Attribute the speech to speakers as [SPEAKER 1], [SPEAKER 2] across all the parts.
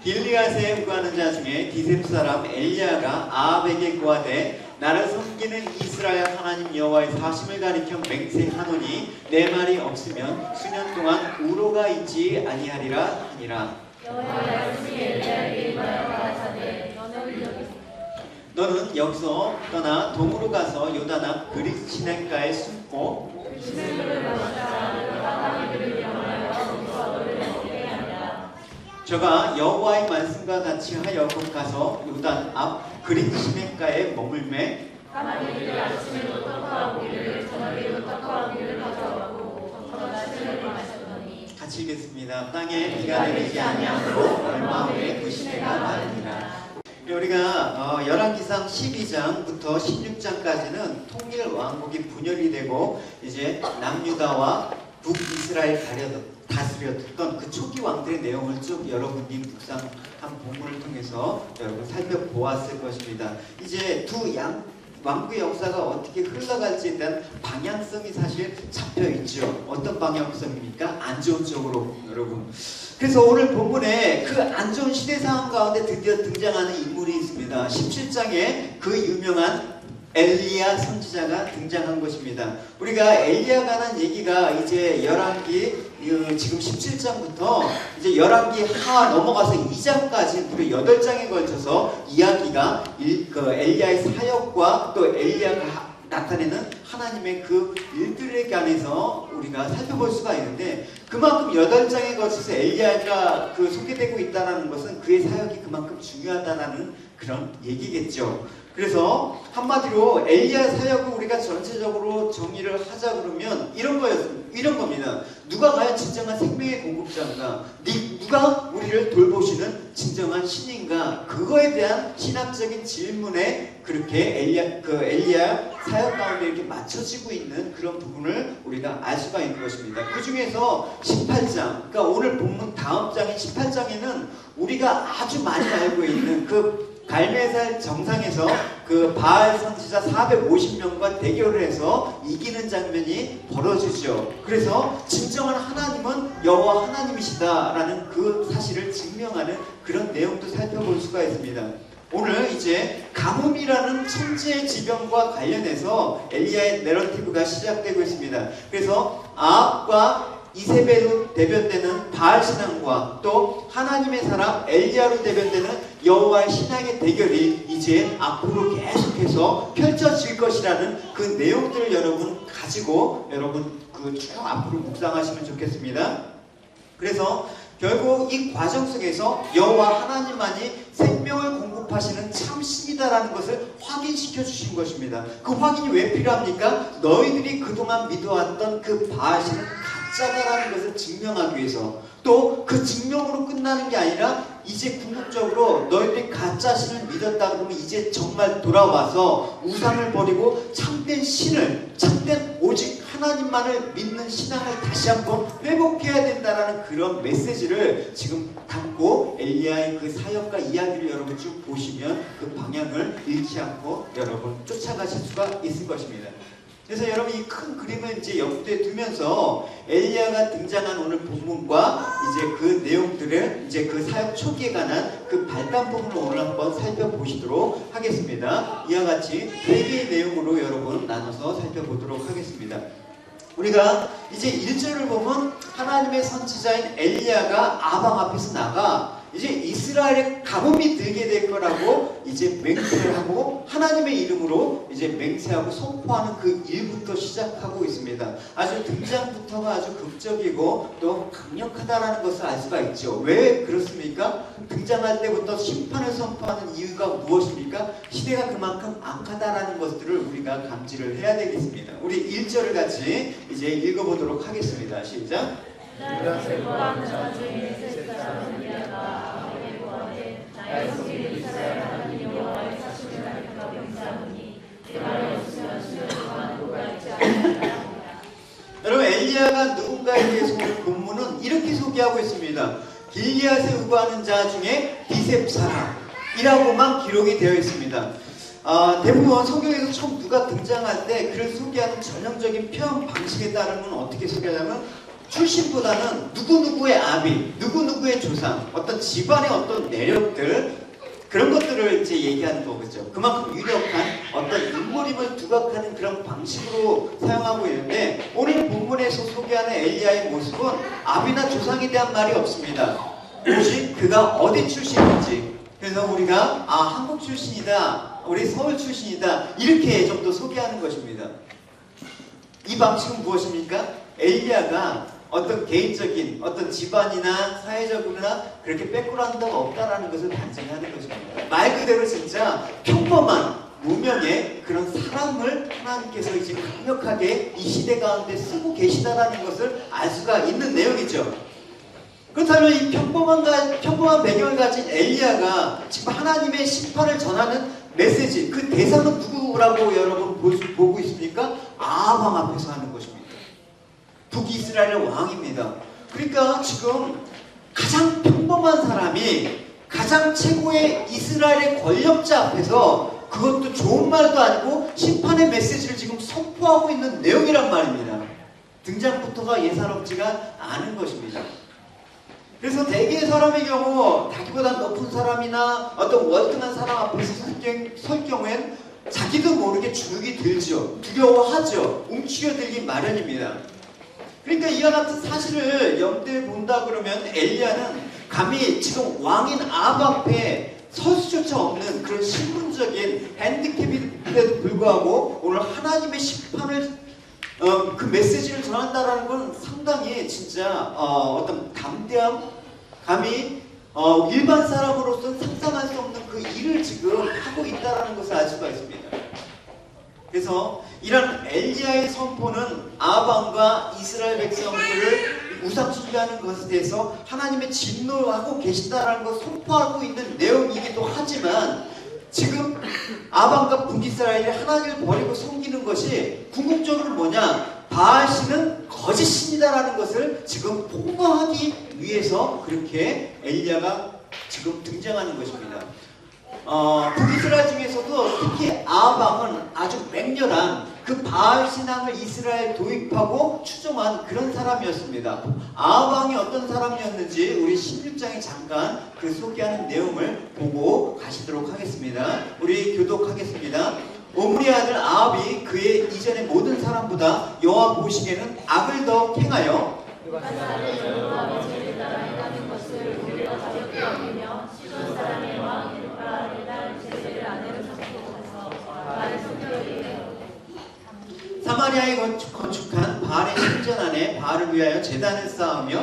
[SPEAKER 1] 길리앗에 구하는 자 중에 디셉 사람 엘리야가 아합에게 구하되 나를 섬기는 이스라엘 하나님 여호와의 사심을 가리켜 맹세하노니 내 말이 없으면 수년 동안 우로가 있지 아니하리라 하니라.
[SPEAKER 2] 여호와의 말씀이 엘리야에게 임하여 가라사대
[SPEAKER 1] 너는 여기서 떠나 동으로 가서 요단 앞 그릿 시냇가에 숨고 저가 여호와의 말씀과 같이 하여 곧 가서 요단 앞 그릿 시냇가에 머물매
[SPEAKER 2] 가만히 아침에도 떡하고기를 저녁에도 떡하고기를 가져오고 저녁을 마셨더니
[SPEAKER 1] 같이 읽겠습니다. 땅에 비가 내리지 아니하므로 얼마 후에 그 시내가 마르니라. 우리가 열왕기상 12장부터 16장까지는 통일 왕국이 분열이 되고 이제 남유다와 북이스라엘 다스렸던 그 초기 왕들의 내용을 쭉 여러분이 묵상한 본문을 통해서 여러분 살펴보았을 것입니다. 이제 두 왕국의 역사가 어떻게 흘러갈지에 대한 방향성이 사실 잡혀있죠. 어떤 방향성입니까? 안 좋은 쪽으로 여러분. 그래서 오늘 본문에 그 안 좋은 시대 상황 가운데 드디어 등장하는 인물이 있습니다. 17장에 그 유명한 엘리야 선지자가 등장한 것입니다. 우리가 엘리야가 관한 얘기가 이제 열왕기 지금 17장부터 이제 열왕기 하 넘어가서 2장까지 무려 8장에 걸쳐서 이야기가 그 엘리야의 사역과 또 엘리야가 나타내는 하나님의 그 일들에 관해서 우리가 살펴볼 수가 있는데, 그만큼 8장에 걸쳐서 엘리야가 소개되고 있다는 것은 그의 사역이 그만큼 중요하다는 그런 얘기겠죠. 그래서 한마디로 엘리야 사역을 우리가 전체적으로 정의를 하자 그러면 이런 겁니다. 누가 과연 진정한 생명의 공급자인가? 누가 우리를 돌보시는 진정한 신인가? 그거에 대한 신학적인 질문에 그렇게 엘리야 사역 가운데 이렇게 맞춰지고 있는 그런 부분을 우리가 알 수가 있는 것입니다. 그 중에서 18장, 그러니까 오늘 본문 다음 장인 18장에는 우리가 아주 많이 알고 있는 그 갈멜살 정상에서 그 바알 선지자 450명과 대결을 해서 이기는 장면이 벌어지죠. 그래서 진정한 하나님은 여호와 하나님이시다라는 그 사실을 증명하는 그런 내용도 살펴볼 수가 있습니다. 오늘 이제 가뭄이라는 천재의 지병과 관련해서 엘리야의 내러티브가 시작되고 있습니다. 그래서 아합과 이세벨로 대변되는 바알 신앙과 또 하나님의 사람 엘리야로 대변되는 여호와의 신앙의 대결이 이제 앞으로 계속해서 펼쳐질 것이라는 그 내용들을 여러분 가지고 여러분 쭉 앞으로 묵상하시면 좋겠습니다. 그래서 결국 이 과정 속에서 여호와 하나님만이 생명을 공급하시는 참 신이다라는 것을 확인시켜 주신 것입니다. 그 확인이 왜 필요합니까? 너희들이 그동안 믿어왔던 그 바알 신은 가짜다라는 것을 증명하기 위해서, 또 그 증명으로 끝나는 게 아니라 이제 궁극적으로 너희들이 가짜 신을 믿었다 그러면 이제 정말 돌아와서 우상을 버리고 참된 신을, 참된 오직 하나님만을 믿는 신앙을 다시 한번 회복해야 된다라는 그런 메시지를 지금 담고 엘리야의 그 사역과 이야기를 여러분 쭉 보시면 그 방향을 잃지 않고 여러분 쫓아가실 수가 있을 것입니다. 그래서 여러분 이 큰 그림을 이제 염두에 두면서 엘리야가 등장한 오늘 본문과 이제 그 내용들을 이제 그 사역 초기에 관한 그 발단 부분을 오늘 한번 살펴보시도록 하겠습니다. 이와 같이 3개의 내용으로 여러분 나눠서 살펴보도록 하겠습니다. 우리가 이제 1절을 보면 하나님의 선지자인 엘리야가 아방 앞에서 나가 이제 이스라엘에 가뭄이 들게 될 거라고 이제 맹세를 하고 하나님의 이름으로 이제 맹세하고 선포하는 그 일부터 시작하고 있습니다. 아주 등장부터가 아주 극적이고 또 강력하다라는 것을 알 수가 있죠. 왜 그렇습니까? 등장할 때부터 심판을 선포하는 이유가 무엇입니까? 시대가 그만큼 악하다라는 것들을 우리가 감지를 해야 되겠습니다. 우리 1절을 같이 이제 읽어보도록 하겠습니다. 시작. 여러분 엘리야가 누군가에 대해서 오늘 본문은 이렇게 소개하고 있습니다. 길리앗에 우거하는 자 중에 디셉 사람이라고만 기록이 되어 있습니다. 대부분 성경에서 처음 누가 등장할 때 그를 소개하는 전형적인 표현 방식에 따르면 어떻게 소개하냐면 출신보다는 누구누구의 아비, 누구누구의 조상, 어떤 집안의 어떤 내력들, 그런 것들을 이제 얘기하는 거겠죠. 그만큼 유력한 어떤 인물임을 두각하는 그런 방식으로 사용하고 있는데, 오늘 본문에서 소개하는 엘리야의 모습은 아비나 조상에 대한 말이 없습니다. 오직 그가 어디 출신인지, 그래서 우리가 한국 출신이다, 우리 서울 출신이다, 이렇게 좀 더 소개하는 것입니다. 이 방식은 무엇입니까? 엘리야가 어떤 개인적인 어떤 집안이나 사회적으로나 그렇게 백그라운드가 없다라는 것을 반증하는 것입니다. 말 그대로 진짜 평범한 무명의 그런 사람을 하나님께서 이제 강력하게 이 시대 가운데 쓰고 계시다라는 것을 알 수가 있는 내용이죠. 그렇다면 이 평범한 배경을 가진 엘리야가 지금 하나님의 심판을 전하는 메시지, 그 대상은 누구라고 여러분 보고 있습니까? 아합 왕 앞에서 하는 것입니다. 북이스라엘의 왕입니다. 그러니까 지금 가장 평범한 사람이 가장 최고의 이스라엘의 권력자 앞에서, 그것도 좋은 말도 아니고 심판의 메시지를 지금 선포하고 있는 내용이란 말입니다. 등장부터가 예사롭지가 않은 것입니다. 그래서 대개의 사람의 경우 자기보다 높은 사람이나 어떤 월등한 사람 앞에서 설 경우엔 자기도 모르게 주눅이 들죠. 두려워하죠. 움츠려들기 마련입니다. 그러니까 이와 같은 사실을 염두에 본다 그러면 엘리야는 감히 지금 왕인 아합 앞에 설 수조차 없는 그런 신분적인 핸디캡인데도 불구하고 오늘 하나님의 심판을 그 메시지를 전한다라는 건 상당히 진짜 어떤 담대함, 감히 일반 사람으로서는 상상할 수 없는 그 일을 지금 하고 있다라는 것을 알 수가 있습니다. 그래서 이런 엘리야의 선포는 아합 왕과 이스라엘 백성들을 우상 숭배하는 것에 대해서 하나님의 진노하고 계신다라는 것을 선포하고 있는 내용이기도 하지만, 지금 아합 왕과 북이스라엘이 하나님을 버리고 섬기는 것이 궁극적으로 뭐냐? 바알신은 거짓신이다라는 것을 지금 폭로하기 위해서 그렇게 엘리야가 지금 등장하는 것입니다. 북이스라엘 중에서도 특히 아합 왕은 아주 맹렬한 그 바알 신앙을 이스라엘 도입하고 추종한 그런 사람이었습니다. 아합 왕이 어떤 사람이었는지 우리 16장에 잠깐 그 소개하는 내용을 보고 가시도록 하겠습니다. 우리 교독하겠습니다. 오므리 아들 아합이 그의 이전의 모든 사람보다 여호와 보시기에는 악을 더 행하여 사마리아에 건축한 바알의 신전 안에 바알을 위하여 제단을 쌓으며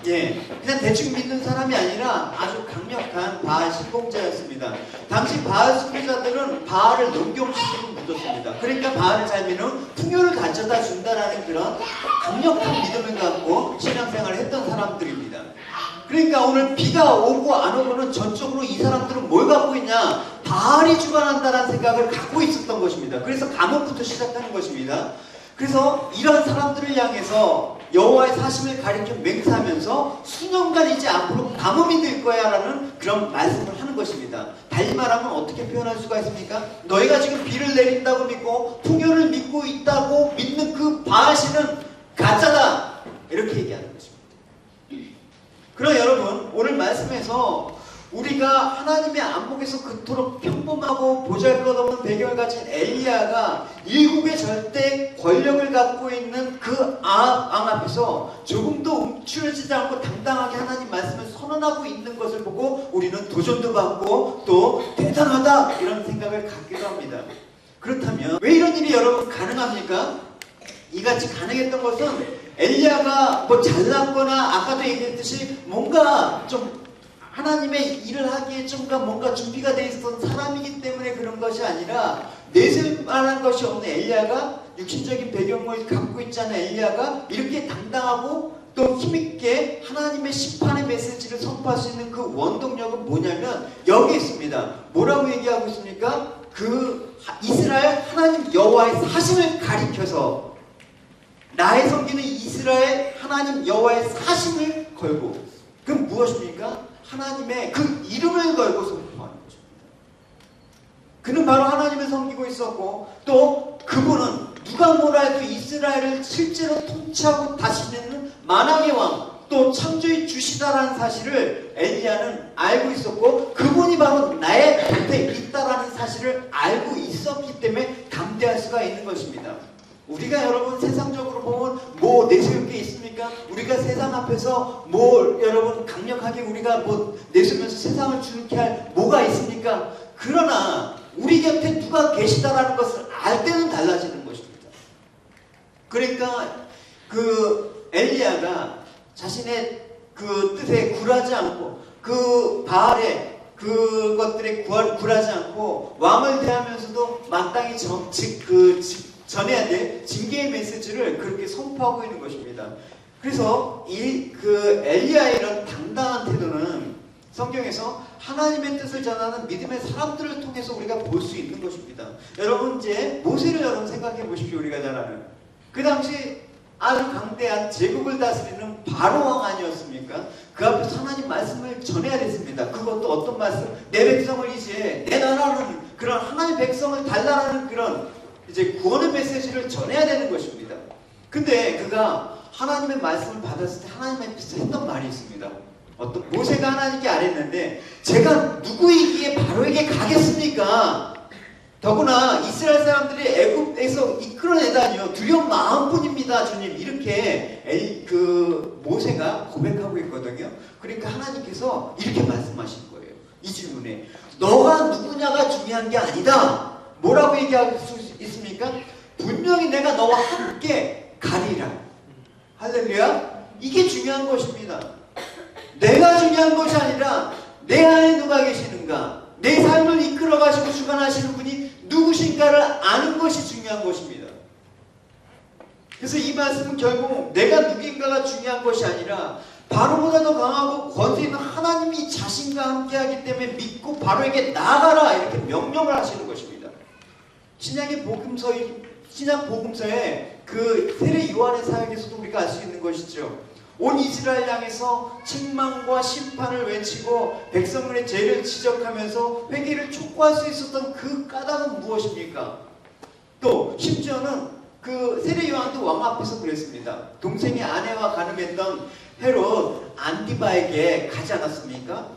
[SPEAKER 1] 그냥 대충 믿는 사람이 아니라 아주 강력한 바알 신봉자였습니다. 당시 바알 숭배자들은 바알을 농경식으로 믿었습니다. 그러니까 바알을 잘 믿으면 풍요를 가져다 준다라는 그런 강력한 믿음을 갖고 신앙생활을 했던 사람들입니다. 그러니까 오늘 비가 오고 안 오고는 전적으로 이 사람들은 뭘 갖고 있냐? 바알이 주관한다는 생각을 갖고 있었던 것입니다. 그래서 감옥부터 시작하는 것입니다. 그래서 이런 사람들을 향해서 여호와의 사심을 가리켜 맹세하면서 수년간 이제 앞으로 가뭄이 될 거야 라는 그런 말씀을 하는 것입니다. 달리 말하면 어떻게 표현할 수가 있습니까? 너희가 지금 비를 내린다고 믿고 풍요를 믿고 있다고 믿는 그 바알신은 가짜다, 이렇게 얘기하는 것입니다. 그럼 여러분, 오늘 말씀에서 우리가 하나님의 안목에서 그토록 평범하고 보잘것없는 배경을 가진 엘리야가 일국의 절대 권력을 갖고 있는 그 아합 왕 앞에서 조금도 움츠러지지 않고 당당하게 하나님 말씀을 선언하고 있는 것을 보고 우리는 도전도 받고 또 대단하다 이런 생각을 갖기도 합니다. 그렇다면 왜 이런 일이 여러분 가능합니까? 이같이 가능했던 것은 엘리야가 뭐 잘났거나 아까도 얘기했듯이 뭔가 좀 하나님의 일을 하기에 좀 뭔가 준비가 되어 있었던 사람이기 때문에 그런 것이 아니라 내세울 만한 것이 없는 엘리야가, 육신적인 배경을 갖고 있지 않은 엘리야가 이렇게 당당하고 또 힘있게 하나님의 심판의 메시지를 선포할 수 있는 그 원동력은 뭐냐면 여기 있습니다. 뭐라고 얘기하고 있습니까? 그 이스라엘 하나님 여호와의 사심을 가리켜서, 나의 섬기는 이스라엘 하나님 여호와의 사심을 걸고, 그럼 무엇입니까? 하나님의 그 이름을 걸고 선포하는 것입니다. 그는 바로 하나님을 섬기고 있었고, 또 그분은 누가 뭐라 해도 이스라엘을 실제로 통치하고 다스리는 만왕의 왕, 또 창조의 주시다라는 사실을 엘리야는 알고 있었고, 그분이 바로 나의 곁에 있다라는 사실을 알고 있었기 때문에 담대할 수가 있는 것입니다. 우리가 여러분 세상적으로 보면 뭐 내세울 게 있습니까? 우리가 세상 앞에서 뭐 여러분 강력하게 우리가 뭐 내세우면서 세상을 주목해 할 뭐가 있습니까? 그러나 우리 곁에 누가 계시다라는 것을 알 때는 달라지는 것입니다. 그러니까 그 엘리야가 자신의 그 뜻에 굴하지 않고, 그 바알의 그것들에 굴하지 않고 왕을 대하면서도 마땅히 전해야 될 징계의 메시지를 그렇게 선포하고 있는 것입니다. 그래서 그 엘리야의 이런 당당한 태도는 성경에서 하나님의 뜻을 전하는 믿음의 사람들을 통해서 우리가 볼 수 있는 것입니다. 여러분 이제 모세를 여러분 생각해 보십시오. 우리가 잘 아는 그 당시 아주 강대한 제국을 다스리는 바로 왕 아니었습니까? 그 앞에서 하나님 말씀을 전해야 됐습니다. 그것도 어떤 말씀? 내 백성을 이제 내 나라는 그런 하나님의 백성을 달라라는 그런 이제 구원의 메시지를 전해야 되는 것입니다. 근데 그가 하나님의 말씀을 받았을 때 하나님 앞에서 했던 말이 있습니다. 어떤 모세가 하나님께 아뢰는데, 제가 누구이기에 바로에게 가겠습니까? 더구나 이스라엘 사람들이 애굽에서 이끌어내다니요 두려운 마음뿐입니다, 주님. 이렇게 그 모세가 고백하고 있거든요. 그러니까 하나님께서 이렇게 말씀하신 거예요. 이 질문에 너가 누구냐가 중요한 게 아니다. 뭐라고 얘기할 수 있습니까? 분명히 내가 너와 함께 가리라. 할렐루야. 이게 중요한 것입니다. 내가 중요한 것이 아니라 내 안에 누가 계시는가, 내 삶을 이끌어 가시고 주관하시는 분이 누구신가를 아는 것이 중요한 것입니다. 그래서 이 말씀은 결국 내가 누구인가가 중요한 것이 아니라 바로보다 더 강하고 권세 있는 하나님이 자신과 함께하기 때문에 믿고 바로에게 나아가라, 이렇게 명령을 하시는 것입니다. 신약 복음서에 그 세례 요한의 사역에서도 우리가 알 수 있는 것이죠. 온 이스라엘 향해서 책망과 심판을 외치고 백성들의 죄를 지적하면서 회개를 촉구할 수 있었던 그 까닭은 무엇입니까? 또 심지어는 그 세례 요한도 왕 앞에서 그랬습니다. 동생의 아내와 가늠했던 헤롯 안디바에게 가지 않았습니까?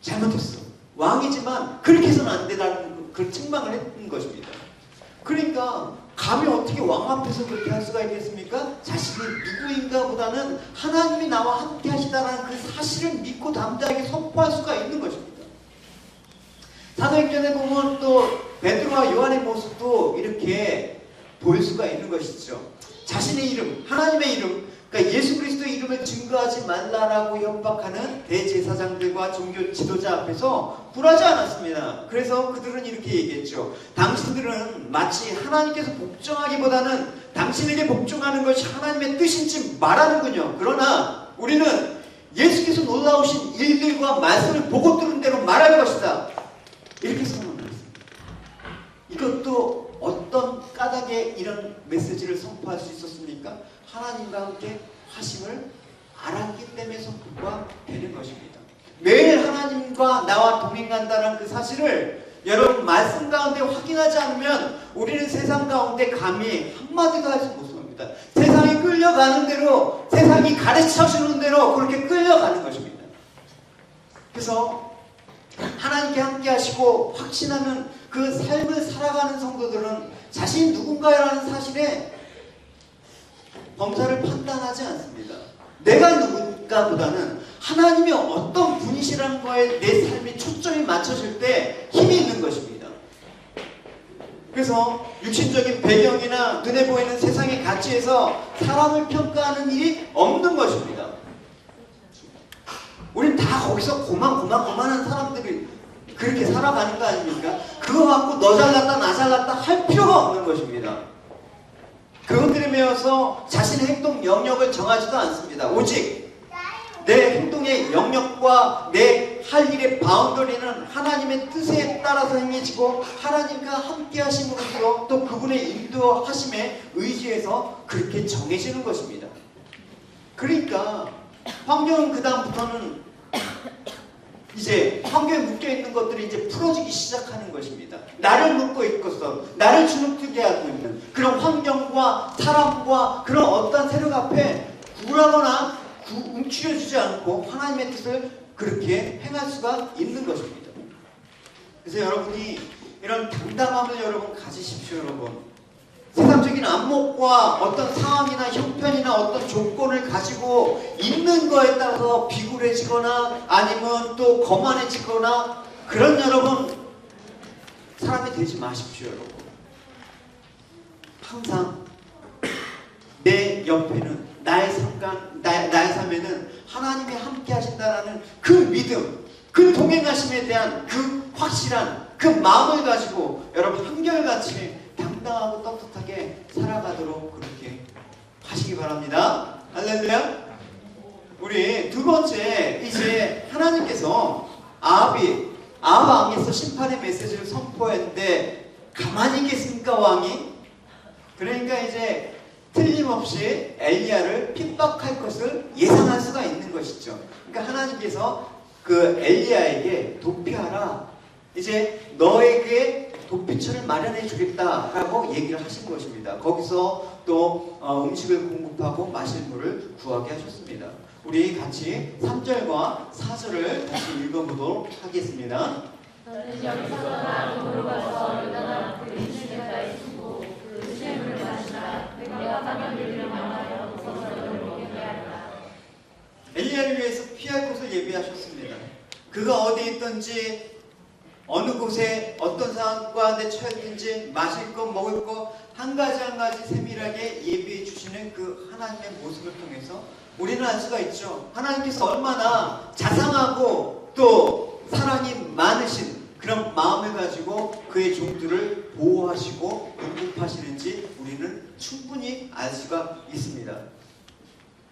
[SPEAKER 1] 잘못했어. 왕이지만 그렇게 해서는 안 되라는 그 책망을 했던 것입니다. 그러니까 감히 어떻게 왕 앞에서 그렇게 할 수가 있겠습니까? 자신이 누구인가 보다는 하나님이 나와 함께 하시다는 그 사실을 믿고 담대하게 선포할 수가 있는 것입니다. 사도행전에 보면 또 베드로와 요한의 모습도 이렇게 보일 수가 있는 것이죠. 자신의 이름, 하나님의 이름, 그러니까 예수 그리스도의 이름을 증거하지 말라라고 협박하는 대제사장들과 종교 지도자 앞에서 굴하지 않았습니다. 그래서 그들은 이렇게 얘기했죠. 당신들은 마치 하나님께서 복종하기보다는 당신에게 복종하는 것이 하나님의 뜻인지 말하는군요. 그러나 우리는 예수께서 놀라우신 일들과 말씀을 보고 들은 대로 말할 것이다, 이렇게 선언했습니다. 이것도 어떤 까닭에 이런 메시지를 선포할 수 있었습니까? 하나님과 함께 하심을 알았기 때문에 선포가 되는 것입니다. 매일 하나님과 나와 동행한다는 그 사실을 여러분 말씀 가운데 확인하지 않으면 우리는 세상 가운데 감히 한마디도 하지 못합니다. 세상이 끌려가는 대로, 세상이 가르쳐주는 대로 그렇게 끌려가는 것입니다. 그래서 하나님께 함께 하시고 확신하는 그 삶을 살아가는 성도들은 자신이 누군가라는 사실에 범사를 판단하지 않습니다. 내가 누군가 보다는 하나님이 어떤 분이시라는 거에 내 삶이 초점이 맞춰질 때 힘이 있는 것입니다. 그래서 육신적인 배경이나 눈에 보이는 세상의 가치에서 사람을 평가하는 일이 없는 것입니다. 우린 다 거기서 고만한 사람들이 그렇게 살아가는 거 아닙니까? 그거 갖고 너 잘났다 나 잘났다 할 필요가 없는 것입니다. 그것들에 매여서 자신의 행동 영역을 정하지도 않습니다. 오직 내 행동의 영역과 내 할 일의 바운더리는 하나님의 뜻에 따라서 행해지고 하나님과 함께 하심으로써 또 그분의 인도하심에 의지해서 그렇게 정해지는 것입니다. 그러니까 환경은 그 다음부터는 이제 환경에 묶여있는 것들이 이제 풀어지기 시작하는 것입니다. 나를 묶고 있고서 나를 주눅들게 하고 있는 그런 환경과 사람과 그런 어떤 세력 앞에 굴하거나 움츠려주지 않고 하나님의 뜻을 그렇게 행할 수가 있는 것입니다. 그래서 여러분이 이런 당당함을 여러분 가지십시오. 여러분, 세상적인 안목과 어떤 상황이나 형편이나 어떤 조건을 가지고 있는 거에 따라서 비굴해지거나 아니면 또 거만해지거나 그런 여러분 사람이 되지 마십시오. 여러분, 항상 내 옆에는 나의 삶에는 하나님이 함께 하신다라는 그 믿음, 그 동행하심에 대한 그 확실한 그 마음을 가지고 여러분 한결같이 당당하고 떳떳하게 살아가도록 그렇게 하시기 바랍니다. 할렐루야. 우리 두 번째, 이제 하나님께서 아합 왕에서 심판의 메시지를 선포했는데 가만히 있겠습니까, 왕이? 그러니까 이제 틀림없이 엘리야를 핍박할 것을 예상할 수가 있는 것이죠. 그러니까 하나님께서 그 엘리야에게 도피하라, 이제 너에게 도피처를 마련해 주겠다라고 얘기를 하신 것입니다. 거기서 또 음식을 공급하고 마실 물을 구하게 하셨습니다. 우리 같이 3절과 4절을 다시 읽어보도록 하겠습니다.
[SPEAKER 2] 너는 여기서 떠나 동으로 가서 요단강 그 이스라엘에 있고 그 샘을 마시라. 내가 가면을 명하여 웃어서 너를 먹게 하리라.
[SPEAKER 1] 엘리야를 위해서 피할 곳을 예비하셨습니다. 그가 어디 있든지 어느 곳에 어떤 상황과에 처했든지 마실 것 먹을 것 한 가지 한 가지 세밀하게 예비해 주시는 그 하나님의 모습을 통해서 우리는 알 수가 있죠. 하나님께서 얼마나 자상하고 또 사랑이 많으신 그런 마음을 가지고 그의 종들을 보호하시고 공급하시는지 우리는 충분히 알 수가 있습니다.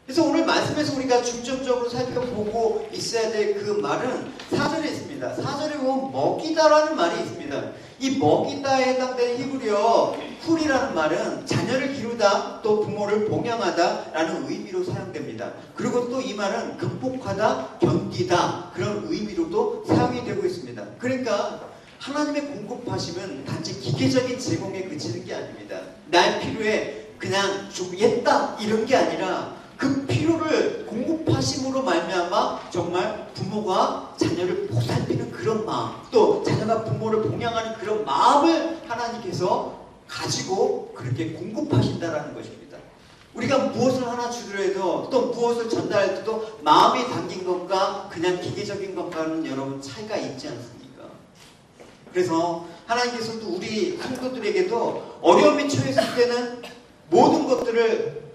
[SPEAKER 1] 그래서 오늘 말씀에서 우리가 중점적으로 살펴보고 있어야 될 그 말은 4절에 있습니다. 4절에 보면 먹이다라는 말이 있습니다. 이 먹이다에 해당되는 히브리어 쿨이라는 말은 자녀를 기르다 또 부모를 봉양하다 라는 의미로 사용됩니다. 그리고 또 이 말은 극복하다, 견디다 그런 의미로도 사용이 되고 있습니다. 그러니까 하나님의 공급하심은 단지 기계적인 제공에 그치는 게 아닙니다. 날 필요에 그냥 주겠다 이런 게 아니라 그 필요를 공급하심으로 말미암아 정말 부모가 자녀를 보살피는 그런 마음, 또 자녀가 부모를 봉양하는 그런 마음을 하나님께서 가지고 그렇게 공급하신다라는 것입니다. 우리가 무엇을 하나 주더라도 또 무엇을 전달할 때도 마음이 담긴 것과 그냥 기계적인 것과는 여러분 차이가 있지 않습니까? 그래서 하나님께서도 우리 성도들에게도 어려움에 처했을 때는 모든 것들을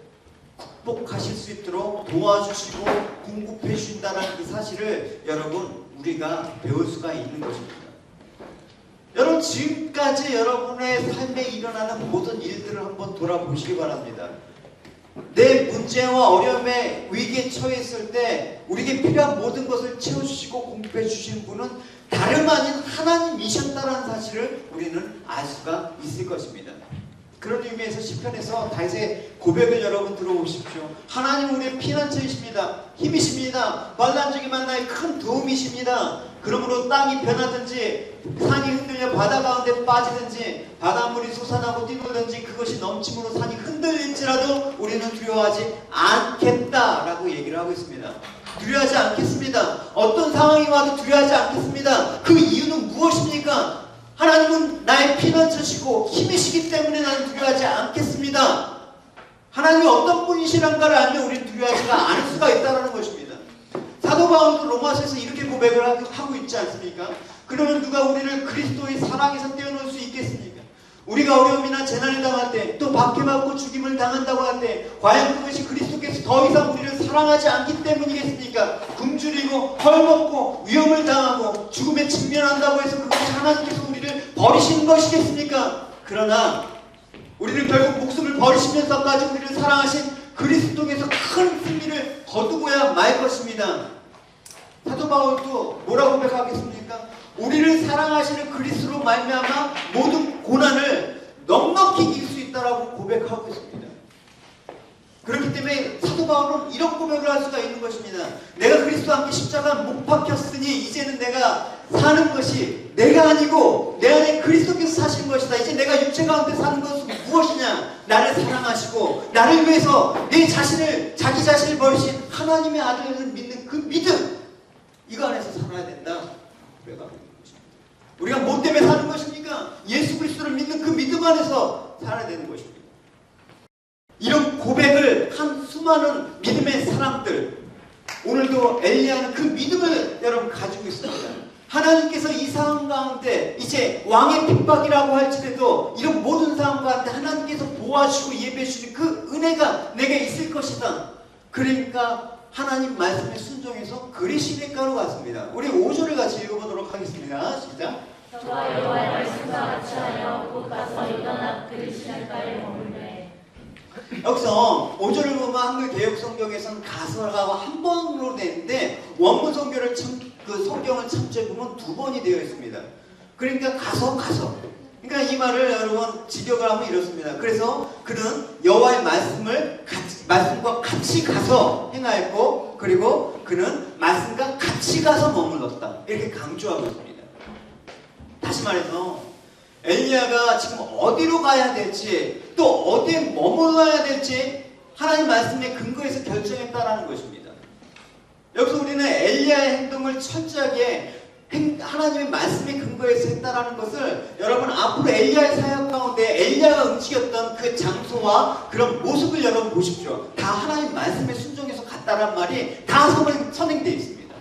[SPEAKER 1] 극복하실 수 있도록 도와주시고 공급해 주신다는 그 사실을 여러분 우리가 배울 수가 있는 것입니다. 여러분 지금까지 여러분의 삶에 일어나는 모든 일들을 한번 돌아보시기 바랍니다. 내 문제와 어려움에 위기에 처했을 때 우리에게 필요한 모든 것을 채워주시고 공급해 주신 분은 다름 아닌 하나님이셨다는 사실을 우리는 알 수가 있을 것입니다. 그런 의미에서 시편에서 다윗의 고백을 여러분 들어보십시오. 하나님 우리의 피난처이십니다. 힘이십니다. 환난 중에 만나의 큰 도움이십니다. 그러므로 땅이 변하든지 산이 흔들려 바다 가운데 빠지든지 바닷물이 솟아나고 뛰놀든지 그것이 넘침으로 산이 흔들릴지라도 우리는 두려워하지 않겠다라고 얘기를 하고 있습니다. 두려워하지 않겠습니다. 어떤 상황이 와도 두려워하지 않겠습니다. 그 이유는 무엇입니까? 하나님은 나의 피난처시고 힘이시기 때문에 나는 두려워하지 않겠습니다. 하나님이 어떤 분이시란가를 알면 우리는 두려워하지가 않을 수가 있다는 것입니다. 사도 바울도 로마서에서 이렇게 고백을 하고 있지 않습니까? 그러면 누가 우리를 그리스도의 사랑에서 떼어놓을 수 있겠습니까? 우리가 어려움이나 재난을 당할 때 또 박해받고 죽임을 당한다고 할 때 과연 그것이 그리스도께서 더 이상 우리를 사랑하지 않기 때문이겠습니까? 굶주리고 헐벗고 위험을 당하고 죽음에 직면한다고 해서 그것이 하나님께서 우리를 버리시는 것이겠습니까? 그러나 우리는 결국 목숨을 버리시면서까지 우리를 사랑하신 그리스도께서 큰 승리를 거두고야 말 것입니다. 사도 바울도 뭐라고 고백하겠습니까? 우리를 사랑하시는 그리스도로 말미암아 모든 고난을 넉넉히 이길 수 있다라고 고백하고 있습니다. 그렇기 때문에 사도 바울은 이런 고백을 할 수가 있는 것입니다. 내가 그리스도와 함께 십자가에 못 박혔으니 이제는 내가 사는 것이 내가 아니고 내 안에 그리스도께서 사신 것이다. 이제 내가 육체 가운데 사는 것은 무엇이냐? 나를 사랑하시고 나를 위해서 내 자신을, 자기 자신을 버리신 하나님의 아들을 믿는 그 믿음, 이거 안에서 살아야 된다. 우리가 뭐 때문에 사는 것입니까? 예수 그리스도를 믿는 그 믿음 안에서 살아야 되는 것입니다. 이런 고백을 한 수많은 믿음의 사람들, 오늘도 엘리야는 그 믿음을 여러분 가지고 있습니다. 하나님께서 이 상황 가운데 이제 왕의 핍박이라고 할지라도 이런 모든 상황 가운데 하나님께서 보호하시고 예배해 주시는 그 은혜가 내게 있을 것이다. 그러니까 하나님 말씀에 순종해서 그리 시냇가로 갔습니다. 우리 5절을 같이 읽어보도록 하겠습니다. 시작.
[SPEAKER 2] 저와 여호와의 말씀과 같이 하여 곧 가서 요단 앞 그리 시냇가에 머물매.
[SPEAKER 1] 여기서 5절을 보면 한글 개역 성경에서는 가서라고 한 번으로 되는데 원문 성경을 그 성경을 참조해 보면 두 번이 되어 있습니다. 그러니까 가서. 그러니까 이 말을 여러분 직역을 하면 이렇습니다. 그래서 그는 여호와의 말씀과 같이 가서 행하였고, 그리고 그는 말씀과 같이 가서 머물렀다. 이렇게 강조하고 있습니다. 다시 말해서 엘리야가 지금 어디로 가야 될지, 또 어디에 머물러야 될지 하나님 말씀의 근거에서 결정했다라는 것입니다. 여기서 우리는 엘리야의 행동을 철저하게 하나님의 말씀의 근거에서 했다라는 것을 여러분 앞으로 엘리야의 사역 가운데 엘리야가 움직였던 그 장소와 그런 모습을 여러분 보십시오. 다 하나님 말씀에 순종해서 갔다란 말이 다 선행되어 있습니다.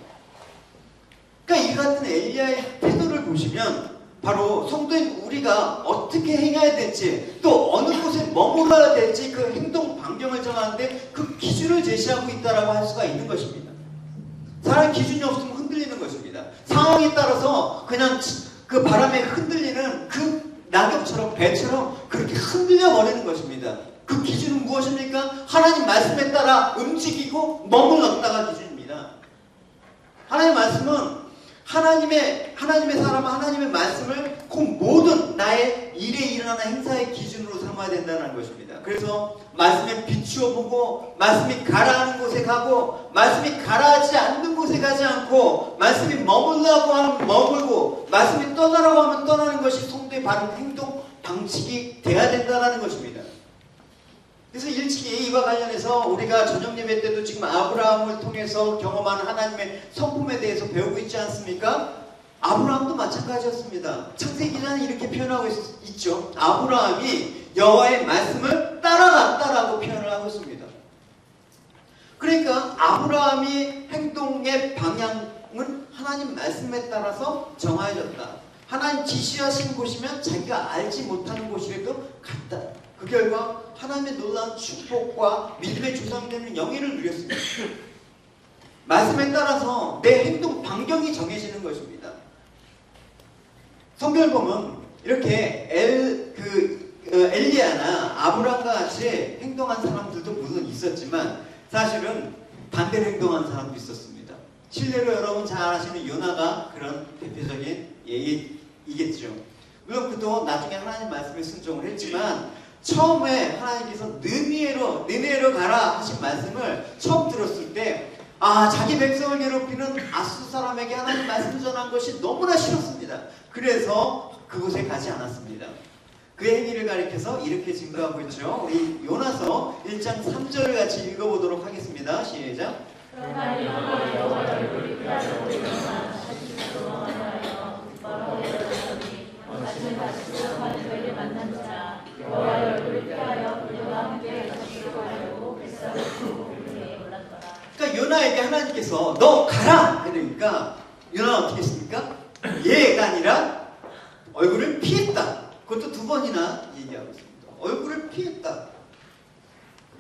[SPEAKER 1] 그러니까 이 같은 엘리야의 태도를 보시면 바로 성도인 우리가 어떻게 행해야 될지, 또 어느 곳에 머물러야 될지 그 행동 반경을 정하는데 그 기준을 제시하고 있다라고 할 수가 있는 것입니다. 사람 기준이 없으면 흔들리는 것입니다. 상황에 따라서 그냥 그 바람에 흔들리는 그 낙엽처럼 배처럼 그렇게 흔들려 버리는 것입니다. 그 기준은 무엇입니까? 하나님 말씀에 따라 움직이고 머물렀다가 기준입니다. 하나님 말씀은 하나님의 사람은 하나님의 말씀을 그 모든 나의 일에 일어나는 행사의 기준으로 삼아야 된다는 것입니다. 그래서 말씀에 비추어 보고, 말씀이 가라하는 곳에 가고, 말씀이 가라하지 않는 곳에 가지 않고, 말씀이 머물라고 하면 머물고, 말씀이 떠나라고 하면 떠나는 것이 성도의 바른 행동 방식이 돼야 된다는 것입니다. 그래서 일찍이 이와 관련해서 우리가 저녁 예배 때도 지금 아브라함을 통해서 경험하는 하나님의 성품에 대해서 배우고 있지 않습니까? 아브라함도 마찬가지였습니다. 창세기 기자는 이렇게 표현하고 있죠. 아브라함이 여호와의 말씀을 따라갔다라고 표현을 하고 있습니다. 그러니까 아브라함이 행동의 방향은 하나님 말씀에 따라서 정하여졌다. 하나님 지시하신 곳이면 자기가 알지 못하는 곳이라도 갔다. 그 결과 하나님의 놀라운 축복과 믿음의 조상이 되는 영예를 누렸습니다. 말씀에 따라서 내 행동 반경이 정해지는 것입니다. 성경을 보면 이렇게 엘리야나 아브람과 같이 행동한 사람들도 물론 있었지만 사실은 반대로 행동한 사람도 있었습니다. 실례로 여러분 잘 아시는 요나가 그런 대표적인 예이겠죠. 물론 그도 나중에 하나님 말씀에 순종을 했지만 처음에 하나님께서 느네로 가라 하신 말씀을 처음 들었을 때 자기 백성을 괴롭히는 아수 사람에게 하나님 말씀을 전한 것이 너무나 싫었습니다. 그래서 그곳에 가지 않았습니다. 그의 행위를 가리켜서 이렇게 증거하고 있죠. 우리 요나서 1장 3절을 같이 읽어보도록 하겠습니다. 시작.
[SPEAKER 2] 그러나 여호와의 얼굴이 그라져 일어나 다시 도망하여 바로 여자들이 당신을 다시 수정하는 그에게 만난 자 여호와의 얼굴을 피하여 그녀와 함께 다시로 가려고 뱃살을 치고 그에게 올랐더라.
[SPEAKER 1] 그러니까 요나에게 하나님께서 너 가라! 그러니까 요나는 어떻게 했습니까? 예가 아니라 얼굴을 피했다. 그것도 두 번이나 얘기하고 있습니다. 얼굴을 피했다.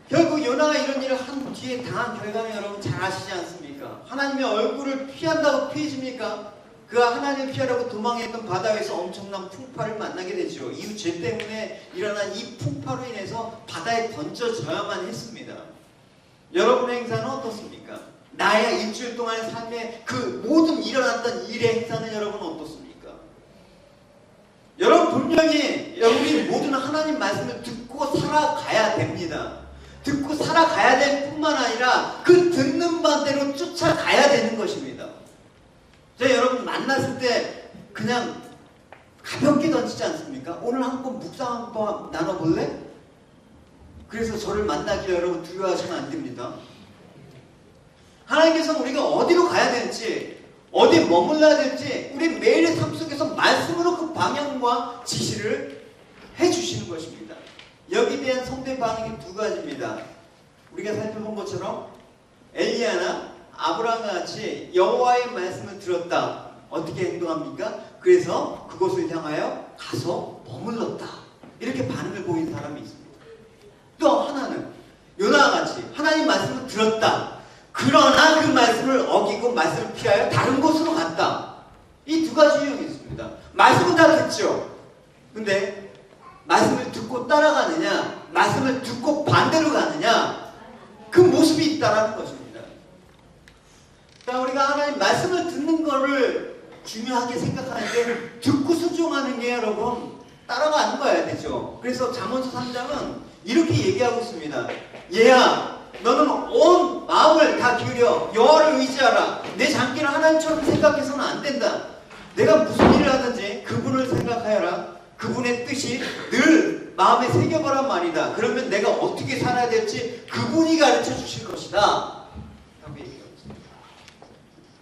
[SPEAKER 1] 결국 요나가 이런 일을 한 뒤에 당한 결과는 여러분 잘 아시지 않습니까? 하나님의 얼굴을 피한다고 피해집니까? 그가 하나님을 피하려고 도망했던 바다 위에서 엄청난 풍파를 만나게 되죠. 이후 죄 때문에 일어난 이 풍파로 인해서 바다에 던져져야만 했습니다. 여러분의 행사는 어떻습니까? 나의 일주일 동안의 삶에 그 모든 일어났던 일의 행사는 여러분 어떻습니까? 여러분 분명히 우리 모두는 하나님 말씀을 듣고 살아가야 됩니다. 듣고 살아가야 될 뿐만 아니라 그 듣는 바대로 쫓아가야 되는 것입니다. 제가 여러분 만났을 때 그냥 가볍게 던지지 않습니까? 오늘 한번 묵상 한번 나눠볼래? 그래서 저를 만나길 여러분 두려워하시면 안 됩니다. 하나님께서 우리가 어디로 가야 될지, 어디 머물러야 될지 우리 매일의 삶 속에서 말씀으로 그 방향과 지시를 해주시는 것입니다. 여기에 대한 성도의 반응이 두 가지입니다. 우리가 살펴본 것처럼 엘리야나 아브라함과 같이 여호와의 말씀을 들었다. 어떻게 행동합니까? 그래서 그곳을 향하여 가서 머물렀다. 이렇게 반응을 보이는 사람이 있습니다. 또 하나는 요나와 같이 하나님 말씀을 들었다. 그러나 그 말씀을 어기고 말씀을 피하여 다른 곳으로 갔다. 이 두 가지 유형이 있습니다. 말씀은 다 듣죠. 근데 말씀을 듣고 따라가느냐, 말씀을 듣고 반대로 가느냐, 그 모습이 있다라는 것입니다. 그러니까 우리가 하나님 말씀을 듣는 거를 중요하게 생각하는데 듣고 순종하는 게 여러분 따라가는 거야 되죠. 그래서 잠언서 3장은 이렇게 얘기하고 있습니다. 얘야, 너는 온 마음을 다 기울여 여호와를 의지하라. 내 장기를 하나님처럼 생각해서는 안 된다. 내가 무슨 일을 하든지 그분을 생각하여라. 그분의 뜻이 늘 마음에 새겨보란 말이다. 그러면 내가 어떻게 살아야 될지 그분이 가르쳐 주실 것이다. 라고 얘기하고 있습니다.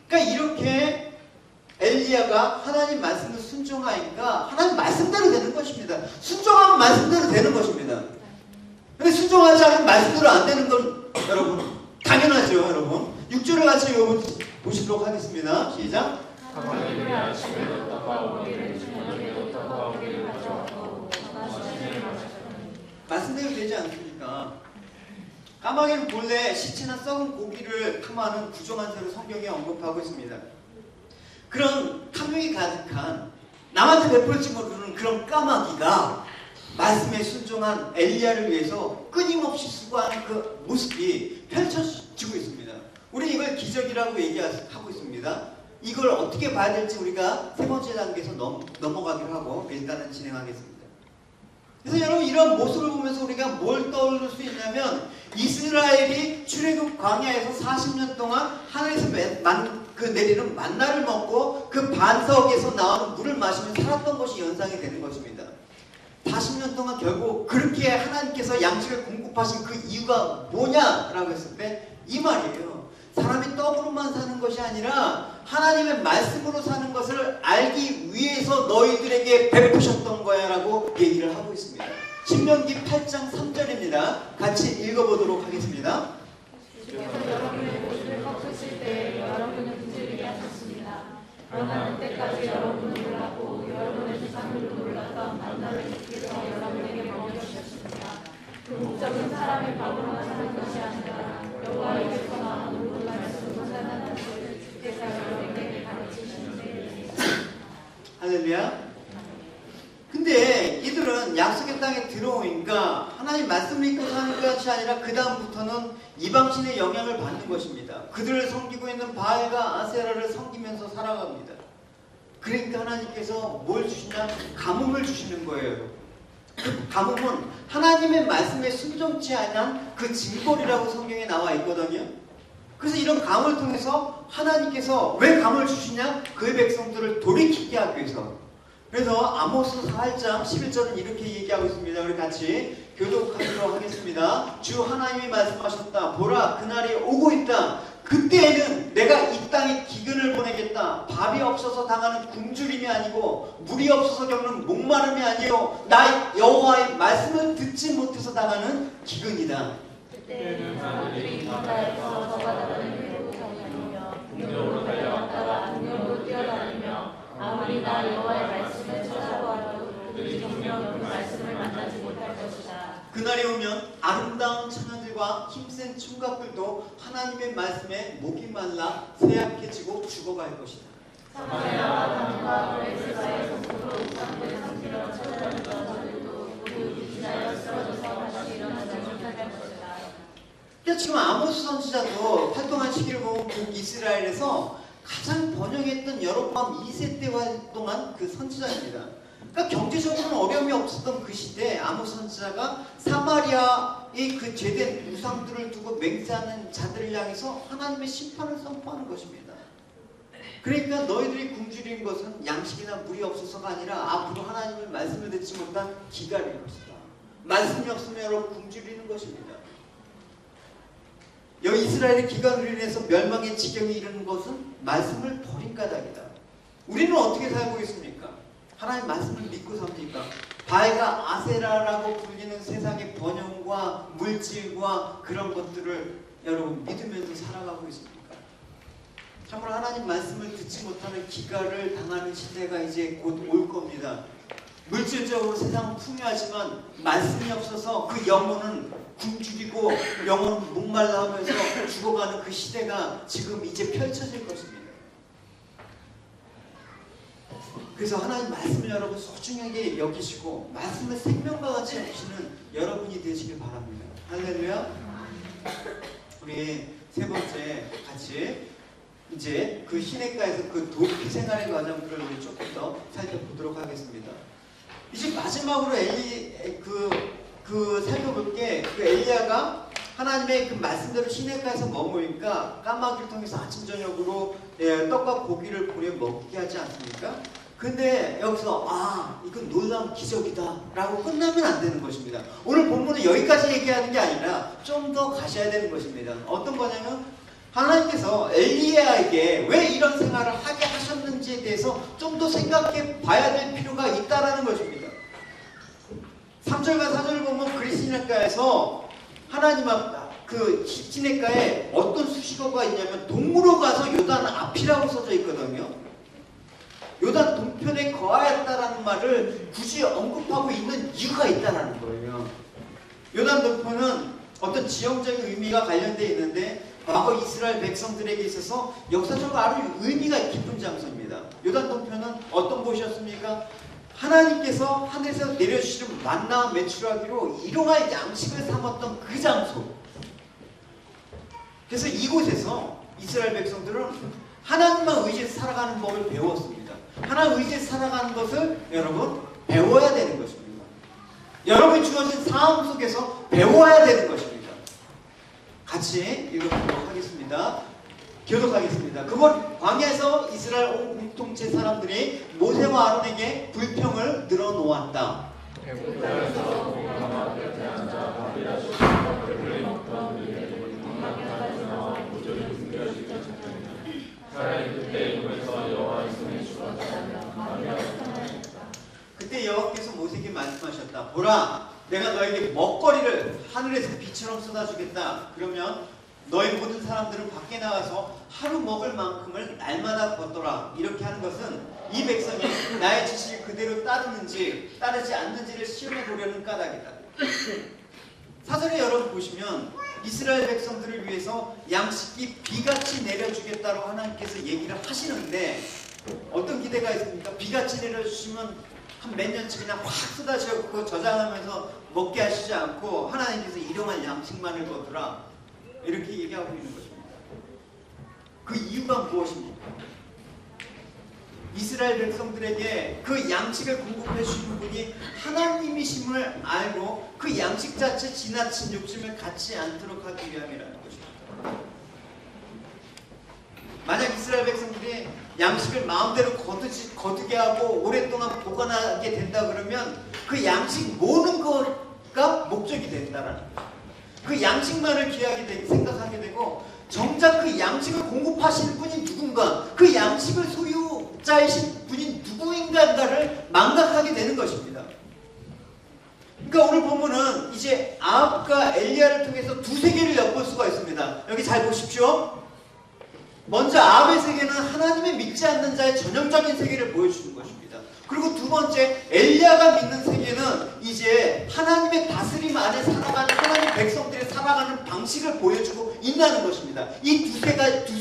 [SPEAKER 1] 그러니까 이렇게 엘리야가 하나님 말씀을 순종하니까 하나님 말씀대로 되는 것입니다. 순종하면 말씀대로 되는 것입니다. 근데 순종하지 않으면 말씀대로 안 되는 건 여러분 당연하죠. 여러분 6절을 같이 보시도록 하겠습니다. 시작.
[SPEAKER 2] 까마귀를 아침에도 떠가오기를 저녁에도 떠가오기를 가져오고 마시는
[SPEAKER 1] 말씀대로 되지 않습니까? 까마귀는 본래 시체나 썩은 고기를 탐하는 부정한 새로 성경에 언급하고 있습니다. 그런 탐욕이 가득한 남한테 베풀지 모르는 그런 까마귀가 말씀에 순종한 엘리야를 위해서 끊임없이 수고하는 그 모습이 펼쳐지고 있습니다. 우리 이걸 기적이라고 얘기하고 있습니다. 이걸 어떻게 봐야 될지 우리가 세 번째 단계에서 넘어가기로 하고 일단은 진행하겠습니다. 그래서 여러분 이런 모습을 보면서 우리가 뭘 떠올릴 수 있냐면 이스라엘이 출애굽 광야에서 40년 동안 하늘에서 내리는 만나를 먹고 그 반석에서 나오는 물을 마시며 살았던 것이 연상이 되는 것입니다. 40년 동안 결국 그렇게 하나님께서 양식을 공급하신 그 이유가 뭐냐라고 했을 때 이 말이에요. 사람이 떡으로만 사는 것이 아니라 하나님의 말씀으로 사는 것을 알기 위해서 너희들에게 베푸셨던 거야 라고 얘기를 하고 있습니다. 신명기 8장 3절입니다. 같이 읽어보도록 하겠습니다.
[SPEAKER 2] 주께서 여러분의 옷을 꺾으실 때 여러분은 부지런히 하셨습니다. 그러나 그때까지 여러분은 몰랐고 여러분의 조상들도 몰랐던 만나를 주께서 여러분에게 먹여주셨습니다. 그 목적은 사람의 밥으로만 사는 것이 아니라 여호와에게서 나온 모든 말씀으로 사는 것을 주께서 여러분에게 가르치시는 것입니다.
[SPEAKER 1] 할렐루야. 근데 이들은 약속의 땅에 들어오니까 하나님 말씀을 믿고 사는 것이 아니라 그 다음부터는 이방신의 영향을 받는 것입니다. 그들을 섬기고 있는 바알과 아세라를 섬기면서 살아갑니다. 그러니까 하나님께서 뭘 주시냐? 가뭄을 주시는 거예요. 그 가뭄은 하나님의 말씀에 순종치 않은 그 징벌이라고 성경에 나와 있거든요. 그래서 이런 가뭄을 통해서 하나님께서 왜 가뭄을 주시냐? 그의 백성들을 돌이키게 하기 위해서. 그래서 아모스 8장 11절은 이렇게 얘기하고 있습니다. 우리 같이 교독하도록 하겠습니다. 주 하나님이 말씀하셨다. 보라, 그날이 오고 있다. 그때에는 내가 이 땅에 기근을 보내겠다. 밥이 없어서 당하는 굶주림이 아니고 물이 없어서 겪는 목마름이 아니요 나 여호와의 말씀을 듣지 못해서 당하는 기근이다.
[SPEAKER 2] 그때는 사람들이 바다에서 저 바다를 밀고 다니며 동료로 달려왔다가 동료로 뛰어다니며 아무리 나 여호와의 말씀을 찾아보아도 그들이 정녕 그 말씀을 만나지 못할 것이다.
[SPEAKER 1] 그날이 오면 아름다운 처녀들과 힘센 총각들도 하나님의 말씀에 목이 말라 쇠약해지고 죽어갈 것이다.
[SPEAKER 2] 사마리아와 단과 브레스바의 성도로 우상을 섬기러 찾아다니던 자들도 모두 기진하여 쓰러져서 다시 일어나지 못할 것이다.
[SPEAKER 1] 그러니까 지금 아모스 선지자도 활동한 시기를 보면 북이스라엘에서 가장 번영했던 여로보암 2세 때 활동한 그 선지자입니다. 그러니까 경제적으로는 어려움이 없었던 그 시대에 아모스 선지자가 사마리아의 그 죄된 우상들을 두고 맹세하는 자들을 향해서 하나님의 심판을 선포하는 것입니다. 그러니까 너희들이 굶주린 것은 양식이나 물이 없어서가 아니라 앞으로 하나님의 말씀을 듣지 못한 기갈인 것이다. 말씀이 없으면 여러분 굶주리는 것입니다. 여기 이스라엘의 기간으로 인해서 멸망의 지경에 이르는 것은 말씀을 버린 까닭이다. 우리는 어떻게 살고 있습니까? 하나님 말씀을 믿고 삽니까? 바알과 아세라라고 불리는 세상의 번영과 물질과 그런 것들을 여러분 믿으면서 살아가고 있습니까? 참으로 하나님 말씀을 듣지 못하는 기갈을 당하는 시대가 이제 곧 올 겁니다. 물질적으로 세상은 풍요하지만 말씀이 없어서 그 영혼은 굶주리고 영혼은 목말라 하면서 죽어가는 그 시대가 지금 이제 펼쳐질 것입니다. 그래서 하나님 말씀을 여러분 소중하게 여기시고 말씀을 생명과 같이 여기시는 여러분이 되시길 바랍니다. 할렐루야. 우리 세 번째 같이 이제 그 시냇가에서 그 도피 생활의 과정들을 우리 조금 더 살펴보도록 하겠습니다. 이제 마지막으로 살펴볼 게 그 엘리야가 하나님의 그 말씀대로 시냇가에서 머무니까 까마귀를 통해서 아침 저녁으로 떡과 고기를 보내 먹게 하지 않습니까? 근데 여기서 이건 놀라운 기적이다 라고 끝나면 안 되는 것입니다. 오늘 본문은 여기까지 얘기하는 게 아니라 좀 더 가셔야 되는 것입니다. 어떤 거냐면 하나님께서 엘리야에게 왜 이런 생활을 하게 하셨는지에 대해서 좀 더 생각해 봐야 될 필요가 있다라는 것입니다. 3절과 4절을 보면 그 시냇가에서 하나님 앞 그 시냇가에 어떤 수식어가 있냐면 동으로 가서 요단 앞이라고 써져 있거든요. 요단 동편에 거하였다라는 말을 굳이 언급하고 있는 이유가 있다라는 거예요. 요단 동편은 어떤 지형적인 의미가 관련되어 있는데 과거 이스라엘 백성들에게 있어서 역사적으로 아주 의미가 깊은 장소입니다. 요단 동편은 어떤 곳이었습니까? 하나님께서 하늘에서 내려주시는 만나와 메추라기로 일용할 양식을 삼았던 그 장소. 그래서 이곳에서 이스라엘 백성들은 하나님만 의지해서 살아가는 법을 배웠습니다. 하나님 의지해서 살아가는 것을 여러분 배워야 되는 것입니다. 여러분이 주어진 상황 속에서 배워야 되는 것입니다. 같이 읽어보도록 하겠습니다. 교독하겠습니다. 그곳 광야에서 이스라엘 온 공통체 사람들이 모세와 아론에게 불평을 늘어놓았다. 그때 여호와께서 모세에게 말씀하셨다. 보라, 내가 너에게 먹거리를 하늘에서 비처럼 쏟아주겠다. 그러면 너희 모든 사람들은 밖에 나가서 하루 먹을 만큼을 날마다 걷더라. 이렇게 하는 것은 이 백성이 나의 지식을 그대로 따르는지 따르지 않는지를 시험해 보려는 까닭이다. 사절에 여러분 보시면 이스라엘 백성들을 위해서 양식이 비같이 내려주겠다고 하나님께서 얘기를 하시는데 어떤 기대가 있습니까? 비같이 내려주시면 한 몇 년치 그냥 확 쏟아져 그거 저장하면서 먹게 하시지 않고 하나님께서 일용할 양식만을 거두라. 이렇게 얘기하고 있는 것입니다. 그 이유가 무엇입니까? 이스라엘 백성들에게 그 양식을 공급해 주시는 분이 하나님이심을 알고 그 양식 자체 지나친 욕심을 갖지 않도록 하기 위함이라는 것입니다. 만약 이스라엘 백성들이 양식을 마음대로 거두게 하고 오랫동안 보관하게 된다 그러면 그 양식 모든 것가 목적이 된다라는 거예요. 그 양식만을 귀하게 생각하게 되고 정작 그 양식을 공급하시는 분이 누군가, 그 양식을 소유자이신 분이 누구인가를 망각하게 되는 것입니다. 그러니까 오늘 보면은 이제 아합과 엘리야를 통해서 두 세계를 엿볼 수가 있습니다. 여기 잘 보십시오. 먼저 아합의 세계는 하나님을 믿지 않는 자의 전형적인 세계를 보여주는 것입니다. 그리고 두 번째 엘리야가 믿는 세계는 이제 하나님의 다스림 안에 살아가는 하나님의 백성들이 살아가는 방식을 보여주고 있다는 것입니다. 이 두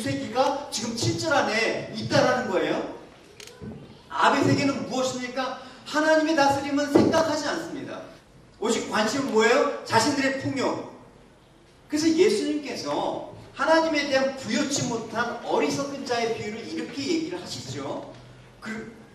[SPEAKER 1] 세계가 지금 7절 안에 있다라는 거예요. 아합의 세계는 무엇입니까? 하나님의 다스림은 생각하지 않습니다. 오직 관심은 뭐예요? 자신들의 풍요. 그래서 예수님께서 하나님에 대한 부여치 못한 어리석은 자의 비유를 이렇게 얘기를 하시죠.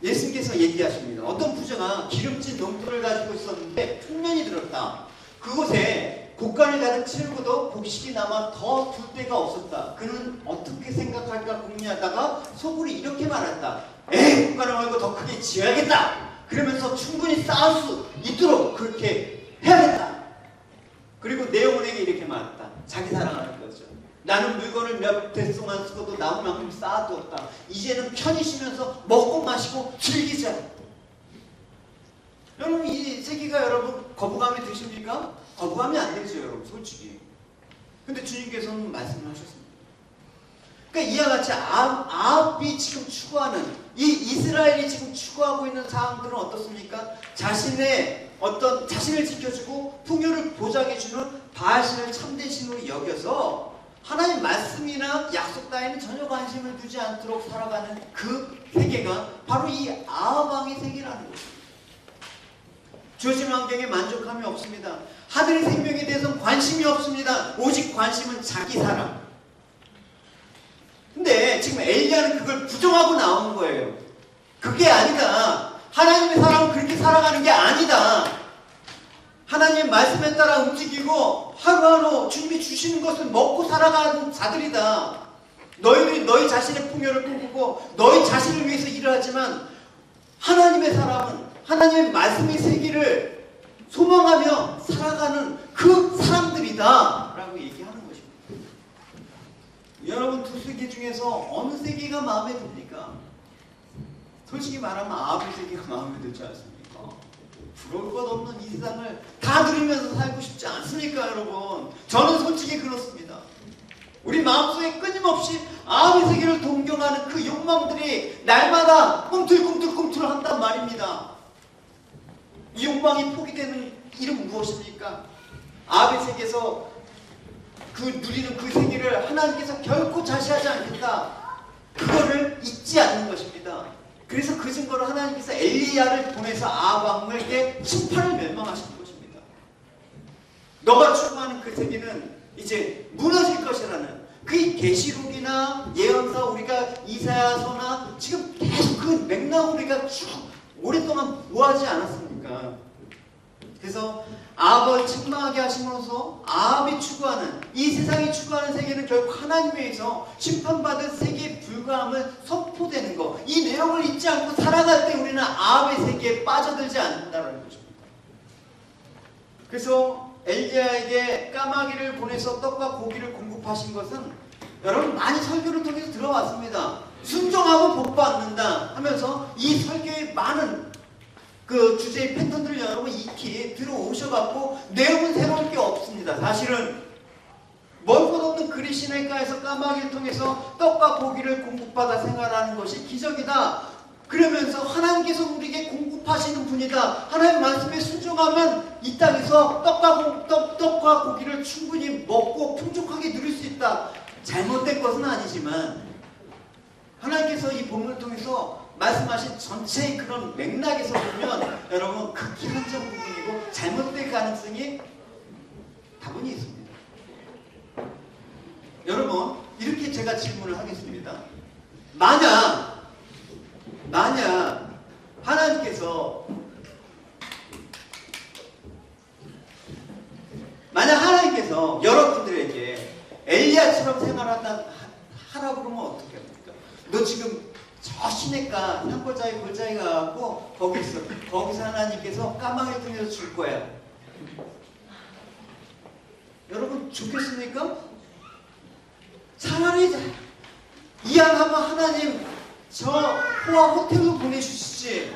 [SPEAKER 1] 예수님께서 얘기하십니다. 어떤 부자가 기름진 농토를 가지고 있었는데 풍년이 들었다. 그곳에 곡간을 가득 채우고도 곡식이 남아 더 둘 데가 없었다. 그는 어떻게 생각할까 고민하다가 속으로 이렇게 말했다. 에이, 곡간을 말고 더 크게 지어야겠다. 그러면서 충분히 쌓을 수 있도록 그렇게 해야겠다. 그리고 네오몬에게 이렇게 말했다. 자기 사랑하는 거죠. 나는 물건을 몇 대 동안 쓰고도 남은 만큼 쌓아두었다. 이제는 편히 쉬면서 먹고 마시고 즐기자. 여러분, 이 세계가 여러분 거부감이 드십니까? 거부감이 안 되죠, 여러분, 솔직히. 근데 주님께서는 말씀을 하셨습니다. 그러니까 이와 같이 아합이 지금 추구하는, 이 이스라엘이 지금 추구하고 있는 사항들은 어떻습니까? 자신을 지켜주고 풍요를 보장해주는 바알신을 참된 신으로 여겨서 하나님 말씀이나 약속 따위는 전혀 관심을 두지 않도록 살아가는 그 세계가 바로 이 아합 왕의 세계라는 것입니다. 주어진 환경에 만족함이 없습니다. 하늘의 생명에 대해서는 관심이 없습니다. 오직 관심은 자기 사랑. 근데 지금 엘리야는 그걸 부정하고 나오는 거예요. 그게 아니다. 하나님의 사랑은 그렇게 살아가는 게 아니다. 하나님의 말씀에 따라 움직이고 하루하루 주님이 주시는 것을 먹고 살아가는 자들이다. 너희들이 너희 자신의 풍요를 꿈꾸고 너희 자신을 위해서 일을 하지만 하나님의 사람은 하나님의 말씀의 세계를 소망하며 살아가는 그 사람들이다 라고 얘기하는 것입니다. 여러분, 두 세계 중에서 어느 세계가 마음에 듭니까? 솔직히 말하면 아합의 세계가 마음에 들지 않습니까? 부러울 것 없는 이 세상을 다 누리면서 살고 싶지 않습니까, 여러분? 저는 솔직히 그렇습니다. 우리 마음속에 끊임없이 아합의 세계를 동경하는 그 욕망들이 날마다 꿈틀꿈틀 한단 말입니다. 이 욕망이 포기되는 일은 무엇입니까? 아합의 세계에서 누리는 그 세계를 하나님께서 결코 자시하지 않겠다. 그거를 잊지 않는 것입니다. 그래서 그 증거로 하나님께서 엘리야를 보내서 아합 왕에게 심판을 멸망하시는 것입니다. 너가 추구하는 그 세계는 이제 무너질 것이라는 그 계시록이나 예언서, 우리가 이사야서나 지금 계속 그 맥락을 우리가 쭉 오랫동안 보아하지 않았습니까? 그래서 아합을 책망하게 하심으로써 아합이 추구하는, 이 세상이 추구하는 세계는 결국 하나님에 의해서 심판받은 세계에 불과함을 선포되는 것, 이 내용을 잊지 않고 살아갈 때 우리는 아합의 세계에 빠져들지 않는다는 것입니다. 그래서 엘리야에게 까마귀를 보내서 떡과 고기를 공급하신 것은 여러분 많이 설교를 통해서 들어왔습니다. 순종하면 복 받는다 하면서 이 설교의 많은 그 주제의 패턴들을 여러분 익히 들어오셔갖고 내용은 새로운 게 없습니다. 사실은 멀 것 없는 그리 시내가에서 까마귀를 통해서 떡과 고기를 공급받아 생활하는 것이 기적이다. 그러면서 하나님께서 우리에게 공급하시는 분이다. 하나님 말씀에 순종하면 이 땅에서 떡과 고기를 충분히 먹고 풍족하게 누릴 수 있다. 잘못된 것은 아니지만 하나님께서 이 본문을 통해서 말씀하신 전체의 그런 맥락에서 보면 여러분 극히 한정 부분이고 잘못될 가능성이 다분히 있습니다. 여러분, 이렇게 제가 질문을 하겠습니다. 만약 하나님께서 여러분들에게 엘리야처럼 생활하라고 그러면 어떻게 합니까? 너 지금 저 시냇가 산골짜기 골짜기 가갖고 거기서 하나님께서 까마귀를 통해서 줄 거야. 여러분 좋겠습니까? 차라리 이왕하면 하나님 저 호화 호텔로 보내주시지.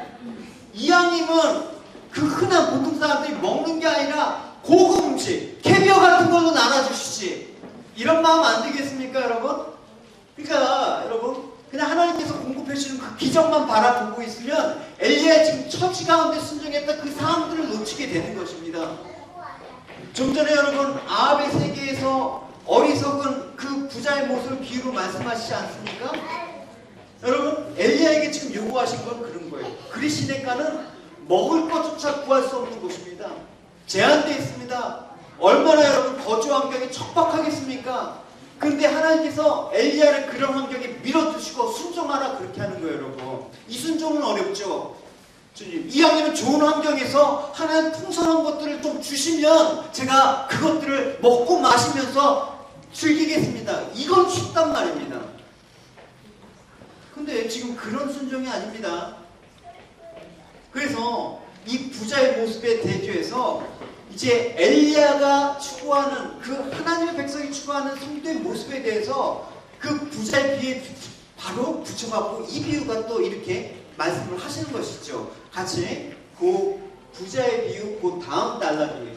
[SPEAKER 1] 이왕이면 그 흔한 보통 사람들이 먹는 게 아니라 고급 음식, 캐비어 같은 걸로 나눠주시지. 이런 마음 안 되겠습니까, 여러분? 그러니까 여러분 그냥 하나님께서 공급해주시는 그 기적만 바라보고 있으면 엘리야 지금 처지 가운데 순종했던 그 사람들을 놓치게 되는 것입니다. 좀 전에 여러분 아합의 세계에서 어리석은 그 부자의 모습을 비유로 말씀하시지 않습니까? 여러분 엘리야에게 지금 요구하신 건 그런 거예요. 그리 시냇가는 먹을 것조차 구할 수 없는 곳입니다. 제한되어 있습니다. 얼마나 여러분 거주 환경이 척박하겠습니까? 그런데 하나님께서 엘리야를 그런 환경에 밀어두시고 순종하라 그렇게 하는 거예요, 여러분. 이 순종은 어렵죠. 주님, 이왕이면 좋은 환경에서 하나님 풍성한 것들을 좀 주시면 제가 그것들을 먹고 마시면서 즐기겠습니다. 이건 쉽단 말입니다. 근데 지금 그런 순종이 아닙니다. 그래서 이 부자의 모습에 대조해서 이제 엘리야가 추구하는 그 하나님의 백성이 추구하는 성도의 모습에 대해서 그 부자의 비에 바로 붙여갖고 이 비유가 또 이렇게 말씀을 하시는 것이죠. 같이 그 부자의 비유, 그 다음 달라 비유.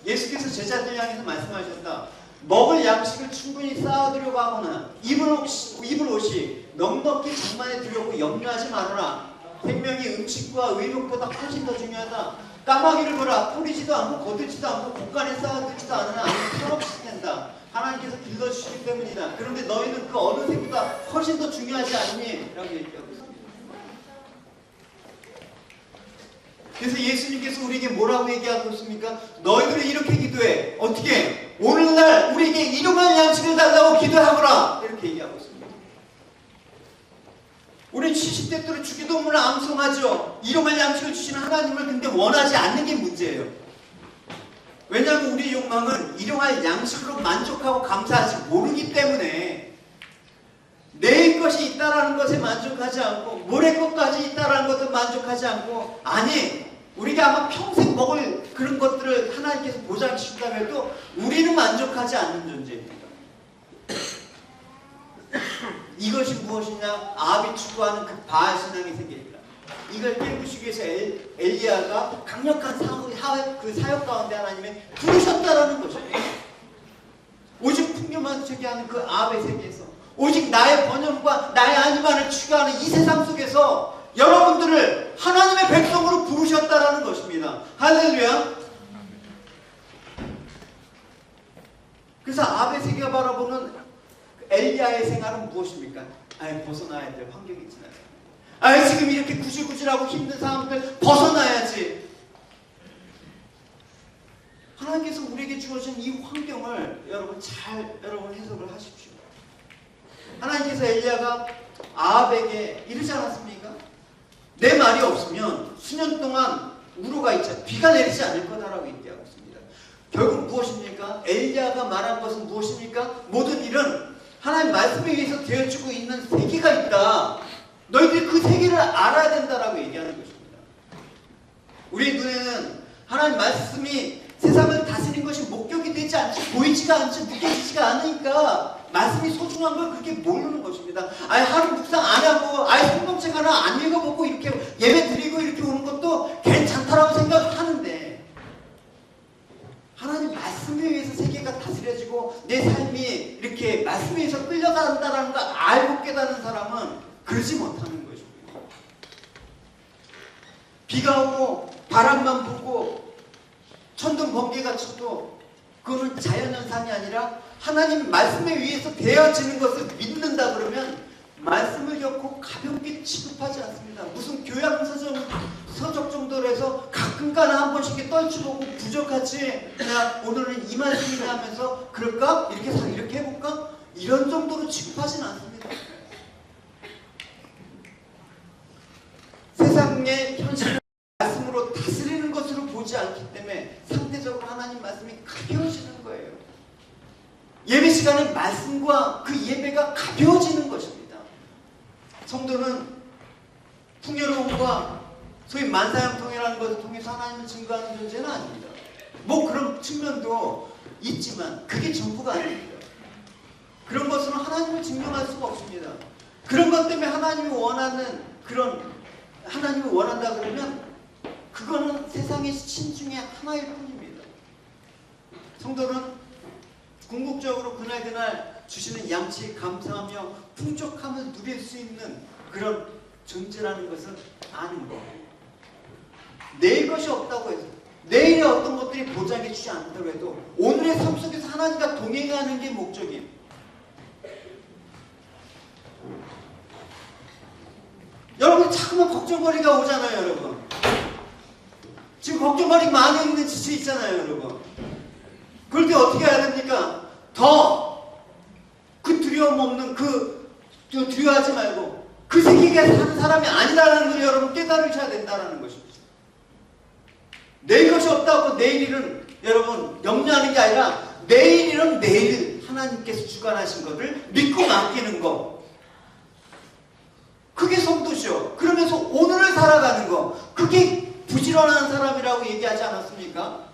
[SPEAKER 1] 예수께서 제자들 향해서 말씀하셨다. 먹을 양식을 충분히 쌓아두려고 하거나 입을 옷이 넉넉히 장만해 두려고 염려하지 말아라. 생명이 음식과 의복보다 훨씬 더 중요하다. 까마귀를 보라. 뿌리지도 않고 거두지도 않고 곳간에 쌓아두지도 않으나 철없이 된다. 하나님께서 길러주시기 때문이다. 그런데 너희는 그 어느 새보다 훨씬 더 중요하지 않니? 라고 얘기하고 있습니다. 그래서 예수님께서 우리에게 뭐라고 얘기하고 있습니까? 너희들은 이렇게 기도해. 어떻게? 오늘날 우리에게 일용할 양식을 달라고 기도하거라. 이렇게 얘기하고 있습니다. 우리는 70대 때로 주기도문을 암송하죠. 일용할 양식을 주시는 하나님을 근데 원하지 않는 게 문제예요. 왜냐하면 우리의 욕망은 일용할 양식으로 만족하고 감사하지 모르기 때문에 내일 것이 있다라는 것에 만족하지 않고 모레 것까지 있다라는 것도 만족하지 않고 아니 우리가 아마 평생 먹을 그런 것들을 하나님께서 보장해 주신다고 해도 우리는 만족하지 않는 존재입니다. 이것이 무엇이냐? 아합이 추구하는 그 바알 신앙이 생깁니다. 이걸 깨부시기 위해서 엘리야가 강력한 그 사역 가운데 하나님이 부르셨다라는 거죠. 오직 풍요만 추구하는 그 아합의 세계에서 오직 나의 번영과 나의 안위만을 추구하는 이 세상 속에서 여러분들을 하나님의 백성으로 부르셨다라는 것입니다. 할렐루야. 그래서 아합의 세계가 바라보는 엘리야의 생활은 무엇입니까? 벗어나야 될 환경이 있잖아요. 지금 이렇게 구질구질하고 힘든 상황들 벗어나야지. 하나님께서 우리에게 주어진 이 환경을 여러분 여러분 해석을 하십시오. 하나님께서 엘리야가 아합에게 이르지 않았습니까? 내 말이 없으면 수년 동안 우로가 있자 비가 내리지 않을 거다라고 얘기하고 있습니다. 결국 무엇입니까? 엘리야가 말한 것은 무엇입니까? 모든 일은 하나님 말씀에 의해서 되어지고 있는 세계가 있다. 너희들이 그 세계를 알아야 된다라고 얘기하는 것입니다. 우리 눈에는 하나님 말씀이 세상을 다스리는 것이 목격이 되지 않지 보이지가 않지 느껴지지가 않으니까 말씀이 소중한 걸 그렇게 모르는 것입니다. 하루 묵상 안 하고 성경책 하나 안 읽어보고 이렇게 예배 드리고 이렇게 오는 것도 괜찮다라고 생각하는데 하나님 말씀에 의해서 세계가 다스려지고 내 삶이 이렇게 말씀에 의해서 끌려간다는 걸 알고 깨닫는 사람은 그러지 못하는 것입니다. 비가 오고 바람만 불고 천둥 번개가 쳐도 그거는 자연현상이 아니라 하나님 말씀에 의해서 되어지는 것을 믿는다 그러면 말씀을 겪고 가볍게 취급하지 않습니다. 무슨 교양서적 정도로 해서 가끔가나 한 번씩 떨쳐보고 부족하지 그냥 오늘은 이 말씀이나 하면서 그럴까? 이렇게 해볼까? 이런 정도로 취급하지는 않습니다. 세상의 현실을 말씀으로 다스리는 것으로 보지 않기 때문에 상대적으로 하나님 말씀이 가벼워지는 거예요. 예배 시간에 말씀과 그 예배가 가벼워지는 것입니다. 성도는 풍요로움과 소위 만사형통이라는 것을 통해서 하나님을 증거하는 존재는 아닙니다. 그런 측면도 있지만 그게 전부가 아닙니다. 그런 것으로 하나님을 증명할 수가 없습니다. 그런 것 때문에 하나님이 원한다 그러면 그거는 세상의 신 중에 하나일 뿐입니다. 성도는 궁극적으로 그날 주시는 양식에 감사하며 풍족함을 누릴 수 있는 그런 존재라는 것을 아는 거예요. 내일 것이 없다고 해서 내일의 어떤 것들이 보장해 주지 않는다고 해도 오늘의 삶 속에서 하나님과 동행하는 게 목적이에요. 여러분 자꾸만 걱정거리가 오잖아요. 여러분 지금 걱정거리 많이 있는 지체 있잖아요. 여러분 그럴 때 어떻게 해야 됩니까? 더 두려움 없는 두려워하지 말고 그 세계에 사는 사람이 아니라는 걸 여러분 깨달으셔야 된다는 것입니다. 내일 것이 없다고 내일 일은 여러분 염려하는 게 아니라 내일 일은 내일 하나님께서 주관하신 것을 믿고 맡기는 거. 그게 성도죠. 그러면서 오늘을 살아가는 거. 그게 부지런한 사람이라고 얘기하지 않았습니까?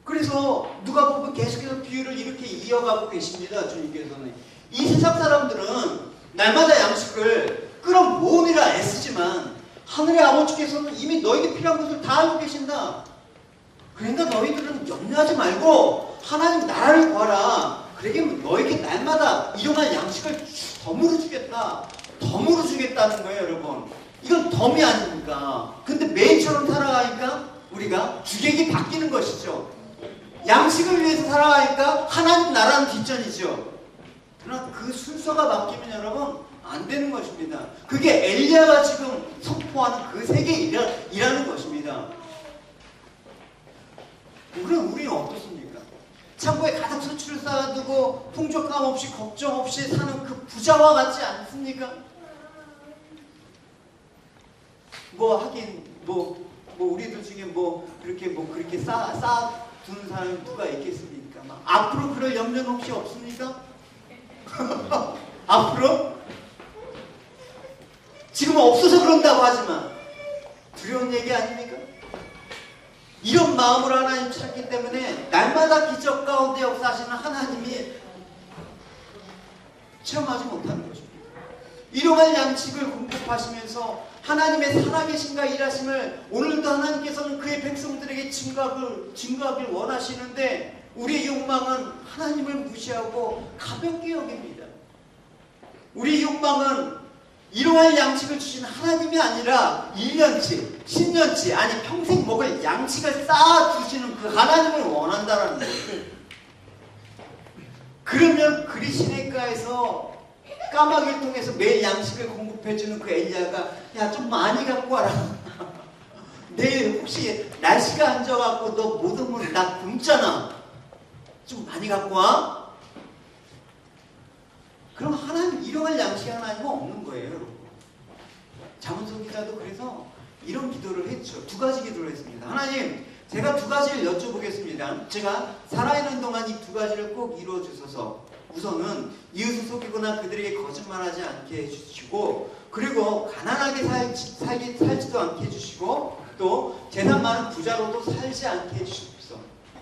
[SPEAKER 1] 그래서 누가복음 계속해서 비유를 이렇게 이어가고 계십니다. 주님께서는 이 세상 사람들은 날마다 양식을 끌어모으느라 애쓰지만 하늘의 아버지께서는 이미 너에게 필요한 것을 다 알고 계신다. 그러니까 너희들은 염려하지 말고 하나님 나라를 구하라. 그러면 너에게 날마다 일용할 양식을 덤으로 주겠다. 덤으로 주겠다는 거예요, 여러분. 이건 덤이 아닙니까? 근데 매일처럼 살아가니까 우리가 주객이 바뀌는 것이죠. 양식을 위해서 살아가니까 하나님 나라는 뒷전이죠. 그러나 그 순서가 바뀌면 여러분 안 되는 것입니다. 그게 엘리야가 지금 선포하는 그 세계이라는 것입니다. 그럼 우리는 어떻습니까? 창고에 가득 서출을 쌓아두고 풍족함 없이 걱정 없이 사는 그 부자와 같지 않습니까? 하긴 우리들 중에 그렇게 쌓아두는 사람이 누가 있겠습니까? 앞으로 그럴 염려는 혹시 없습니까? 앞으로? 지금은 없어서 그런다고 하지만 두려운 얘기 아닙니까? 이런 마음으로 하나님 찾기 때문에 날마다 기적 가운데 역사하시는 하나님이 체험하지 못하는 것입니다. 일용할 양식을 공급하시면서 하나님의 살아계신가 일하심을 오늘도 하나님께서는 그의 백성들에게 증거하길 원하시는데 우리의 욕망은 하나님을 무시하고 가볍게 여깁니다. 우리의 욕망은 일용할 양식을 주신 하나님이 아니라 1년치, 10년치, 아니 평생 먹을 양식을 쌓아주시는 그 하나님을 원한다는 거예요. 그러면 그리 시냇가에서 까마귀를 통해서 매일 양식을 공급해주는 그 엘리야가 야 좀 많이 갖고 와라. 내일 혹시 날씨가 안 좋아갖고 너 못 오면 나 굶잖아. 좀 많이 갖고 와. 그럼 하나님 일용할 양식이 하나님은 없는 거예요, 여러분. 자문서 기자도 그래서 이런 기도를 했죠. 2가지 기도를 했습니다. 하나님, 제가 2가지를 여쭤보겠습니다. 제가 살아있는 동안 이 2가지를 꼭 이루어 주셔서 우선은 이웃을 속이거나 그들에게 거짓말하지 않게 해주시고, 그리고 가난하게 살지도 않게 해주시고, 또 재산 많은 부자로도 살지 않게 해주십시오.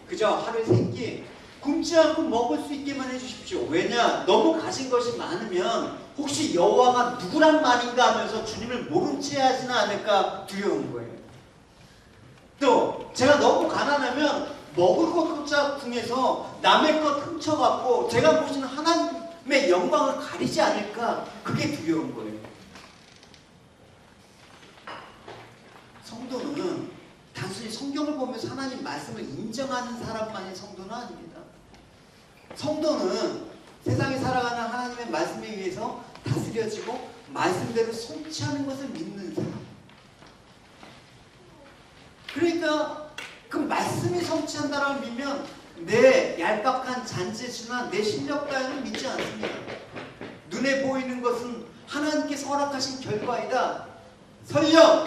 [SPEAKER 1] 그저 하루에 3끼 굶지 않고 먹을 수 있게만 해주십시오. 왜냐? 너무 가진 것이 많으면 혹시 여호와가 누구란 말인가 하면서 주님을 모른 채 하지는 않을까 두려운 거예요. 또 제가 너무 가난하면 먹을 것 훔쳐서 남의 것 훔쳐갖고 제가 보시는 하나님의 영광을 가리지 않을까, 그게 두려운 거예요. 성도는 단순히 성경을 보면서 하나님 말씀을 인정하는 사람만이 성도는 아닙니다. 성도는 세상에 살아가는 하나님의 말씀에 의해서 다스려지고 말씀대로 성취하는 것을 믿는 사람. 그러니까 그 말씀이 성취한다라고 믿으면 내 얄팍한 잔재주나 내 실력 따위는 믿지 않습니다. 눈에 보이는 것은 하나님께서 허락하신 결과이다. 설령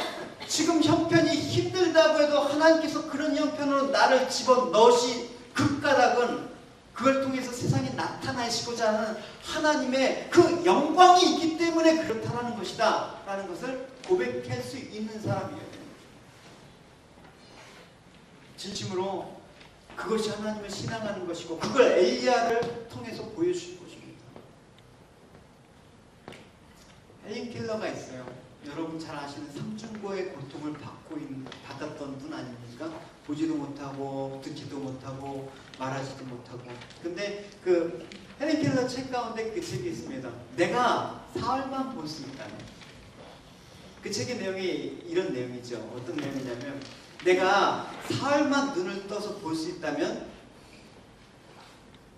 [SPEAKER 1] 지금 형편이 힘들다고 해도 하나님께서 그런 형편으로 나를 집어넣으시 그 까닭은 그걸 통해서 세상에 나타나시고자 하는 하나님의 그 영광이 있기 때문에 그렇다라는 것이다 라는 것을 고백할 수 있는 사람이에요. 진심으로 그것이 하나님을 신앙하는 것이고 그걸 엘리야를 통해서 보여주신 것입니다. 헬린 켈러가 있어요. 여러분 잘 아시는 삼중고의 고통을 받았던 분 아닙니까? 보지도 못하고 듣지도 못하고 말하지도 못하고. 근데 그 헬린 켈러 책 가운데 그 책이 있습니다. 내가 사흘만 볼 수 있다면. 그 책의 내용이 이런 내용이죠. 어떤 내용이냐면 내가 사흘만 눈을 떠서 볼 수 있다면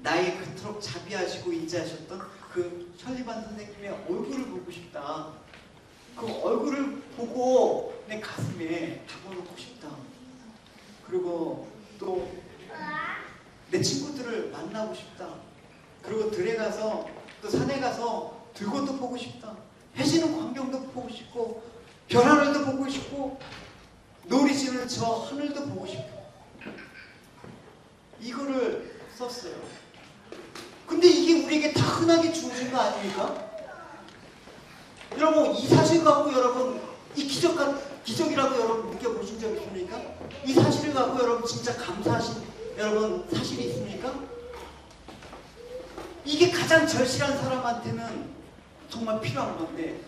[SPEAKER 1] 나에게 그토록 자비하시고 인자하셨던 그 셜리반 선생님의 얼굴을 보고 싶다. 그 얼굴을 보고 내 가슴에 담아놓고 싶다. 그리고 또 내 친구들을 만나고 싶다. 그리고 들에 가서 또 산에 가서 들꽃도 보고 싶다. 해지는 광경도 보고 싶고 별 하늘도 보고 싶고 노을 지는 저 하늘도 보고 싶고 이거를 썼어요. 근데 이게 우리에게 다 흔하게 주어진 거 아닙니까? 여러분 이 사실 갖고 여러분 이 기적이라고 여러분 느껴보신 적 있습니까? 이 사실을 갖고 여러분 진짜 감사하신 여러분 사실이 있습니까? 이게 가장 절실한 사람한테는 정말 필요한 건데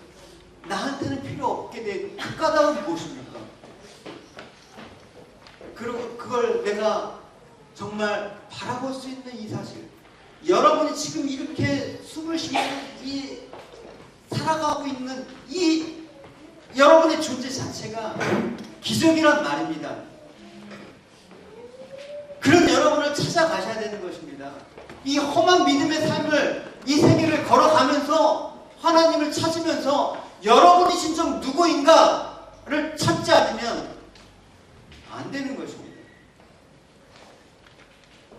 [SPEAKER 1] 나한테는 필요 없게 된 그 까닭은 무엇입니까? 그리고 그걸 내가 정말 바라볼 수 있는 이 사실, 여러분이 지금 이렇게 숨을 쉬는 살아가고 있는 이 여러분의 존재 자체가 기적이란 말입니다. 그런 여러분을 찾아가셔야 되는 것입니다. 이 험한 믿음의 삶을 이 세계를 걸어가면서 하나님을 찾으면서 여러분이 진정 누구인가를 찾지 않으면 안 되는 것입니다.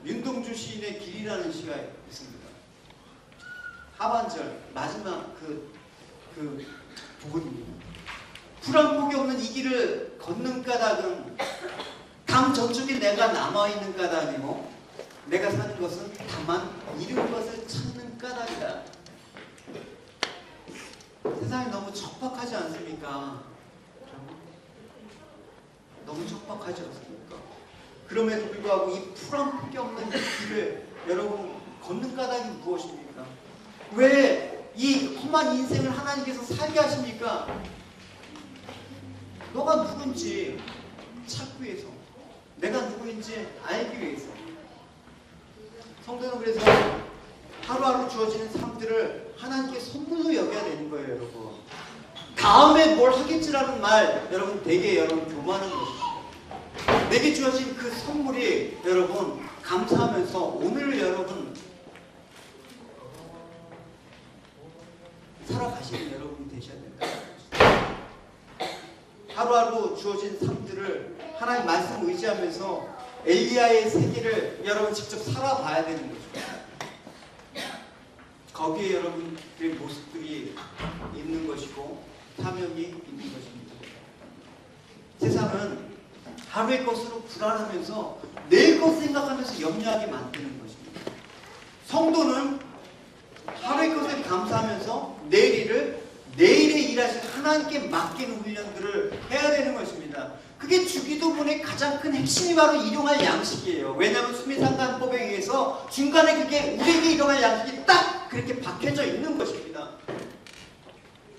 [SPEAKER 1] 윤동주 시인의 길이라는 시가 있습니다. 하반절 마지막 그 부분입니다. 불안 폭이 없는 이 길을 걷는 까닭은 강 저쪽에 내가 남아있는 까닭이고 내가 사는 것은 다만 잃은 것을 찾는 까닭이다. 세상이 너무 척박하지 않습니까? 너무 척박하지 않습니까? 그럼에도 불구하고 이 불안 폭이 없는 이 길을 여러분 걷는 까닭이 무엇입니까? 왜 이 험한 인생을 하나님께서 살게 하십니까? 너가 누군지 찾기 위해서, 내가 누구인지 알기 위해서. 성도는 그래서 하루하루 주어지는 삶들을 하나님께 선물로 여겨야 되는 거예요, 여러분. 다음에 뭘 하겠지라는 말 여러분 되게 여러분 교만한 것입니다. 내게 주어진 그 선물이 여러분 감사하면서 오늘 여러분 살아가시는 여러분이 되셔야 된다. 하루하루 주어진 삶들을 하나님 말씀 의지하면서 엘리야의 세계를 여러분 직접 살아봐야 되는 거죠. 거기에 여러분들의 모습들이 있는 것이고 사명이 있는 것입니다. 세상은 하루의 것으로 불안하면서 내일 것 생각하면서 염려하게 만드는 것입니다. 성도는 하루의 것을 감사하면서 내일에 일하실 하나님께 맡기는 훈련들을 해야 되는 것입니다. 그게 주기도문의 가장 큰 핵심이 바로 일용할 양식이에요. 왜냐하면 수미상관법에 의해서 중간에 그게 우리에게 일용할 양식이 딱 그렇게 박혀져 있는 것입니다.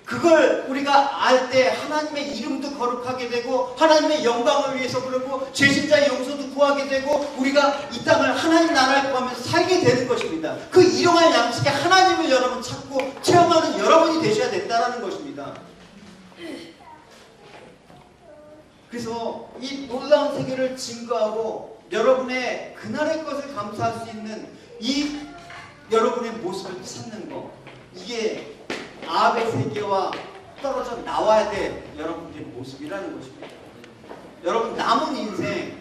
[SPEAKER 1] 그걸 우리가 알 때 하나님의 이름도 거룩하게 되고 하나님의 영광을 위해서 그러고 죄진자의 용서도 구하게 되고 우리가 이 땅을 하나님 나라를 구하면서 살게 되는 것입니다. 그 일용할 양식에 하나님을 여러분 찾고 체험하는 여러분이 되셔야 된다는 것입니다. 그래서 이 놀라운 세계를 증거하고 여러분의 그날의 것을 감사할 수 있는 이 여러분의 모습을 찾는 것, 이게 아합의 세계와 떨어져 나와야 될 여러분들의 모습이라는 것입니다. 여러분 남은 인생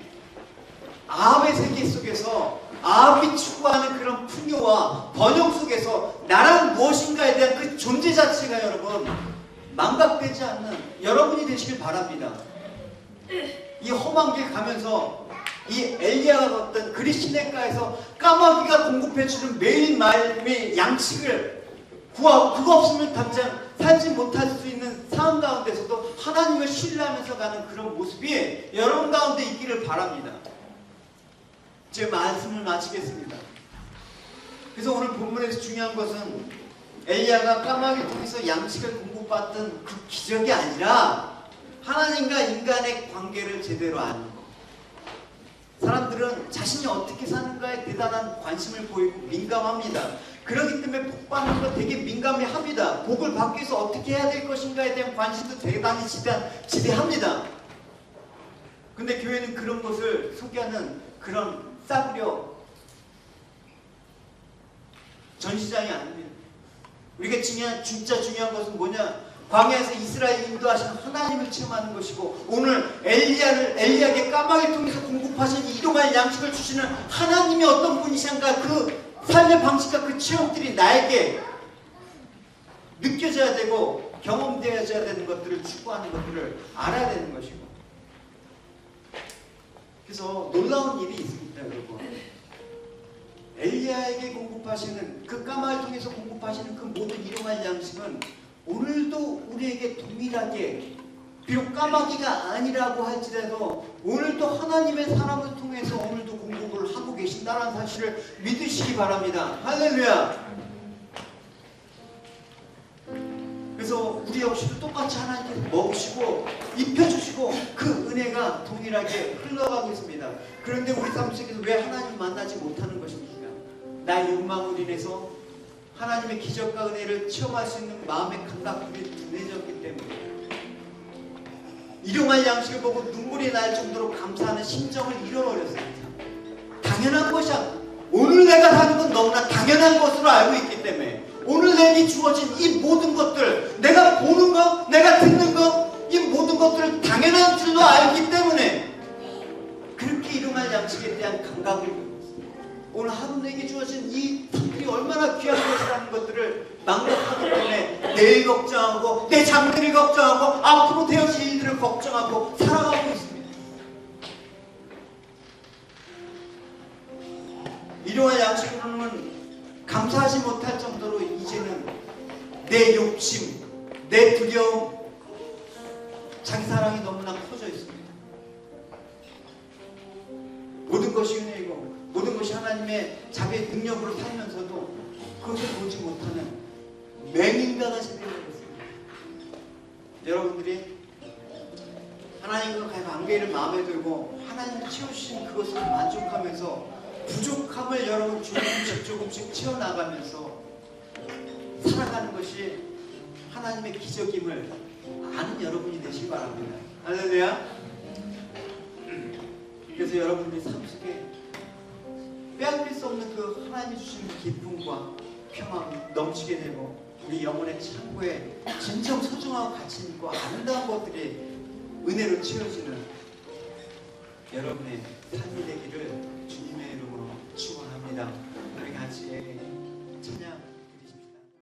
[SPEAKER 1] 아합의 세계 속에서 아합이 추구하는 그런 풍요와 번영 속에서 나란 무엇인가에 대한 그 존재 자체가 여러분 망각되지 않는 여러분이 되시길 바랍니다. 이 험한 길 가면서 이 엘리야가 걷던 그리 시냇가에서 까마귀가 공급해주는 매일매일 양식을 구하고 그거 없으면 당장 살지 못할 수 있는 상황 가운데서도 하나님을 신뢰하면서 가는 그런 모습이 여러분 가운데 있기를 바랍니다. 제 말씀을 마치겠습니다. 그래서 오늘 본문에서 중요한 것은 엘리야가 까마귀 통해서 양식을 공급받던 그 기적이 아니라 하나님과 인간의 관계를 제대로 아는 것. 사람들은 자신이 어떻게 사는가에 대단한 관심을 보이고 민감합니다. 그렇기 때문에 복 받는 거 되게 민감해합니다. 복을 받기 위해서 어떻게 해야 될 것인가에 대한 관심도 대단히 지대합니다. 근데 교회는 그런 것을 소개하는 그런 싸구려 전시장이 아닙니다. 우리가 진짜 중요한 것은 뭐냐? 광야에서 이스라엘 인도하신 하나님을 체험하는 것이고 오늘 엘리야에게 까마귀를 통해서 공급하신 일용할 양식을 주시는 하나님이 어떤 분이신가 그 삶의 방식과 그 체험들이 나에게 느껴져야 되고 경험되어야 되는 것들을 추구하는 것들을 알아야 되는 것이고, 그래서 놀라운 일이 있습니다, 여러분. 엘리야에게 공급하시는 그 까마를 통해서 공급하시는 그 모든 일용할 양식은 오늘도 우리에게 동일하게, 비록 까마귀가 아니라고 할지라도 오늘도 하나님의 사람을 통해서 오늘도 공급을 하고 계신다는 사실을 믿으시기 바랍니다. 할렐루야. 그래서 우리 역시도 똑같이 하나님께서 먹으시고 입혀주시고 그 은혜가 동일하게 흘러가고 있습니다. 그런데 우리 삶 속에서 왜 하나님 만나지 못하는 것입니까? 나의 욕망으로 인해서 하나님의 기적과 은혜를 체험할 수 있는 마음의 감각들이 둔해졌기 때문에, 일용할 양식을 보고 눈물이 날 정도로 감사하는 심정을 잃어버렸습니다. 당연한 것이야. 오늘 내가 사는 건 너무나 당연한 것으로 알고 있기 때문에, 오늘 내게 주어진 이 모든 것들, 내가 보는 것, 내가 듣는 것, 이 모든 것들을 당연한 줄로 알기 때문에 그렇게 일용할 양식에 대한 감각을, 오늘 하루 내게 주어진 이 것들이 얼마나 귀한 것이라는 것들을 망각하기 때문에 내일 걱정하고 내 장래를 걱정하고 앞으로 되어질 일들을 걱정하고 살아가고 있습니다. 일용할 양식으로는 감사하지 못할 정도로 이제는 내 욕심, 내 두려움, 자기 사랑이 너무나 커져 있습니다. 모든 것이 은혜이고 모든 것이 하나님의 자비의 능력으로 살면서도 그것을 보지 못하는 맹인간의 세대가 되었습니다. 여러분들이 하나님과 관계를 마음에 들고 하나님이 채워주신 그것을 만족하면서 부족함을 여러분 조금씩 채워나가면서 살아가는 것이 하나님의 기적임을 아는 여러분이 되시기 바랍니다. 할렐루야. 그래서 여러분들이 삶 속에 빼앗길 수 없는 그 하나님이 주신 기쁨과 평안이 넘치게 되고, 우리 영혼의 창고에 진정 소중하고 가치 있고 아름다운 것들이 은혜로 채워지는 여러분의 삶이 되기를 주님의 이름으로 축원합니다. 우리 같이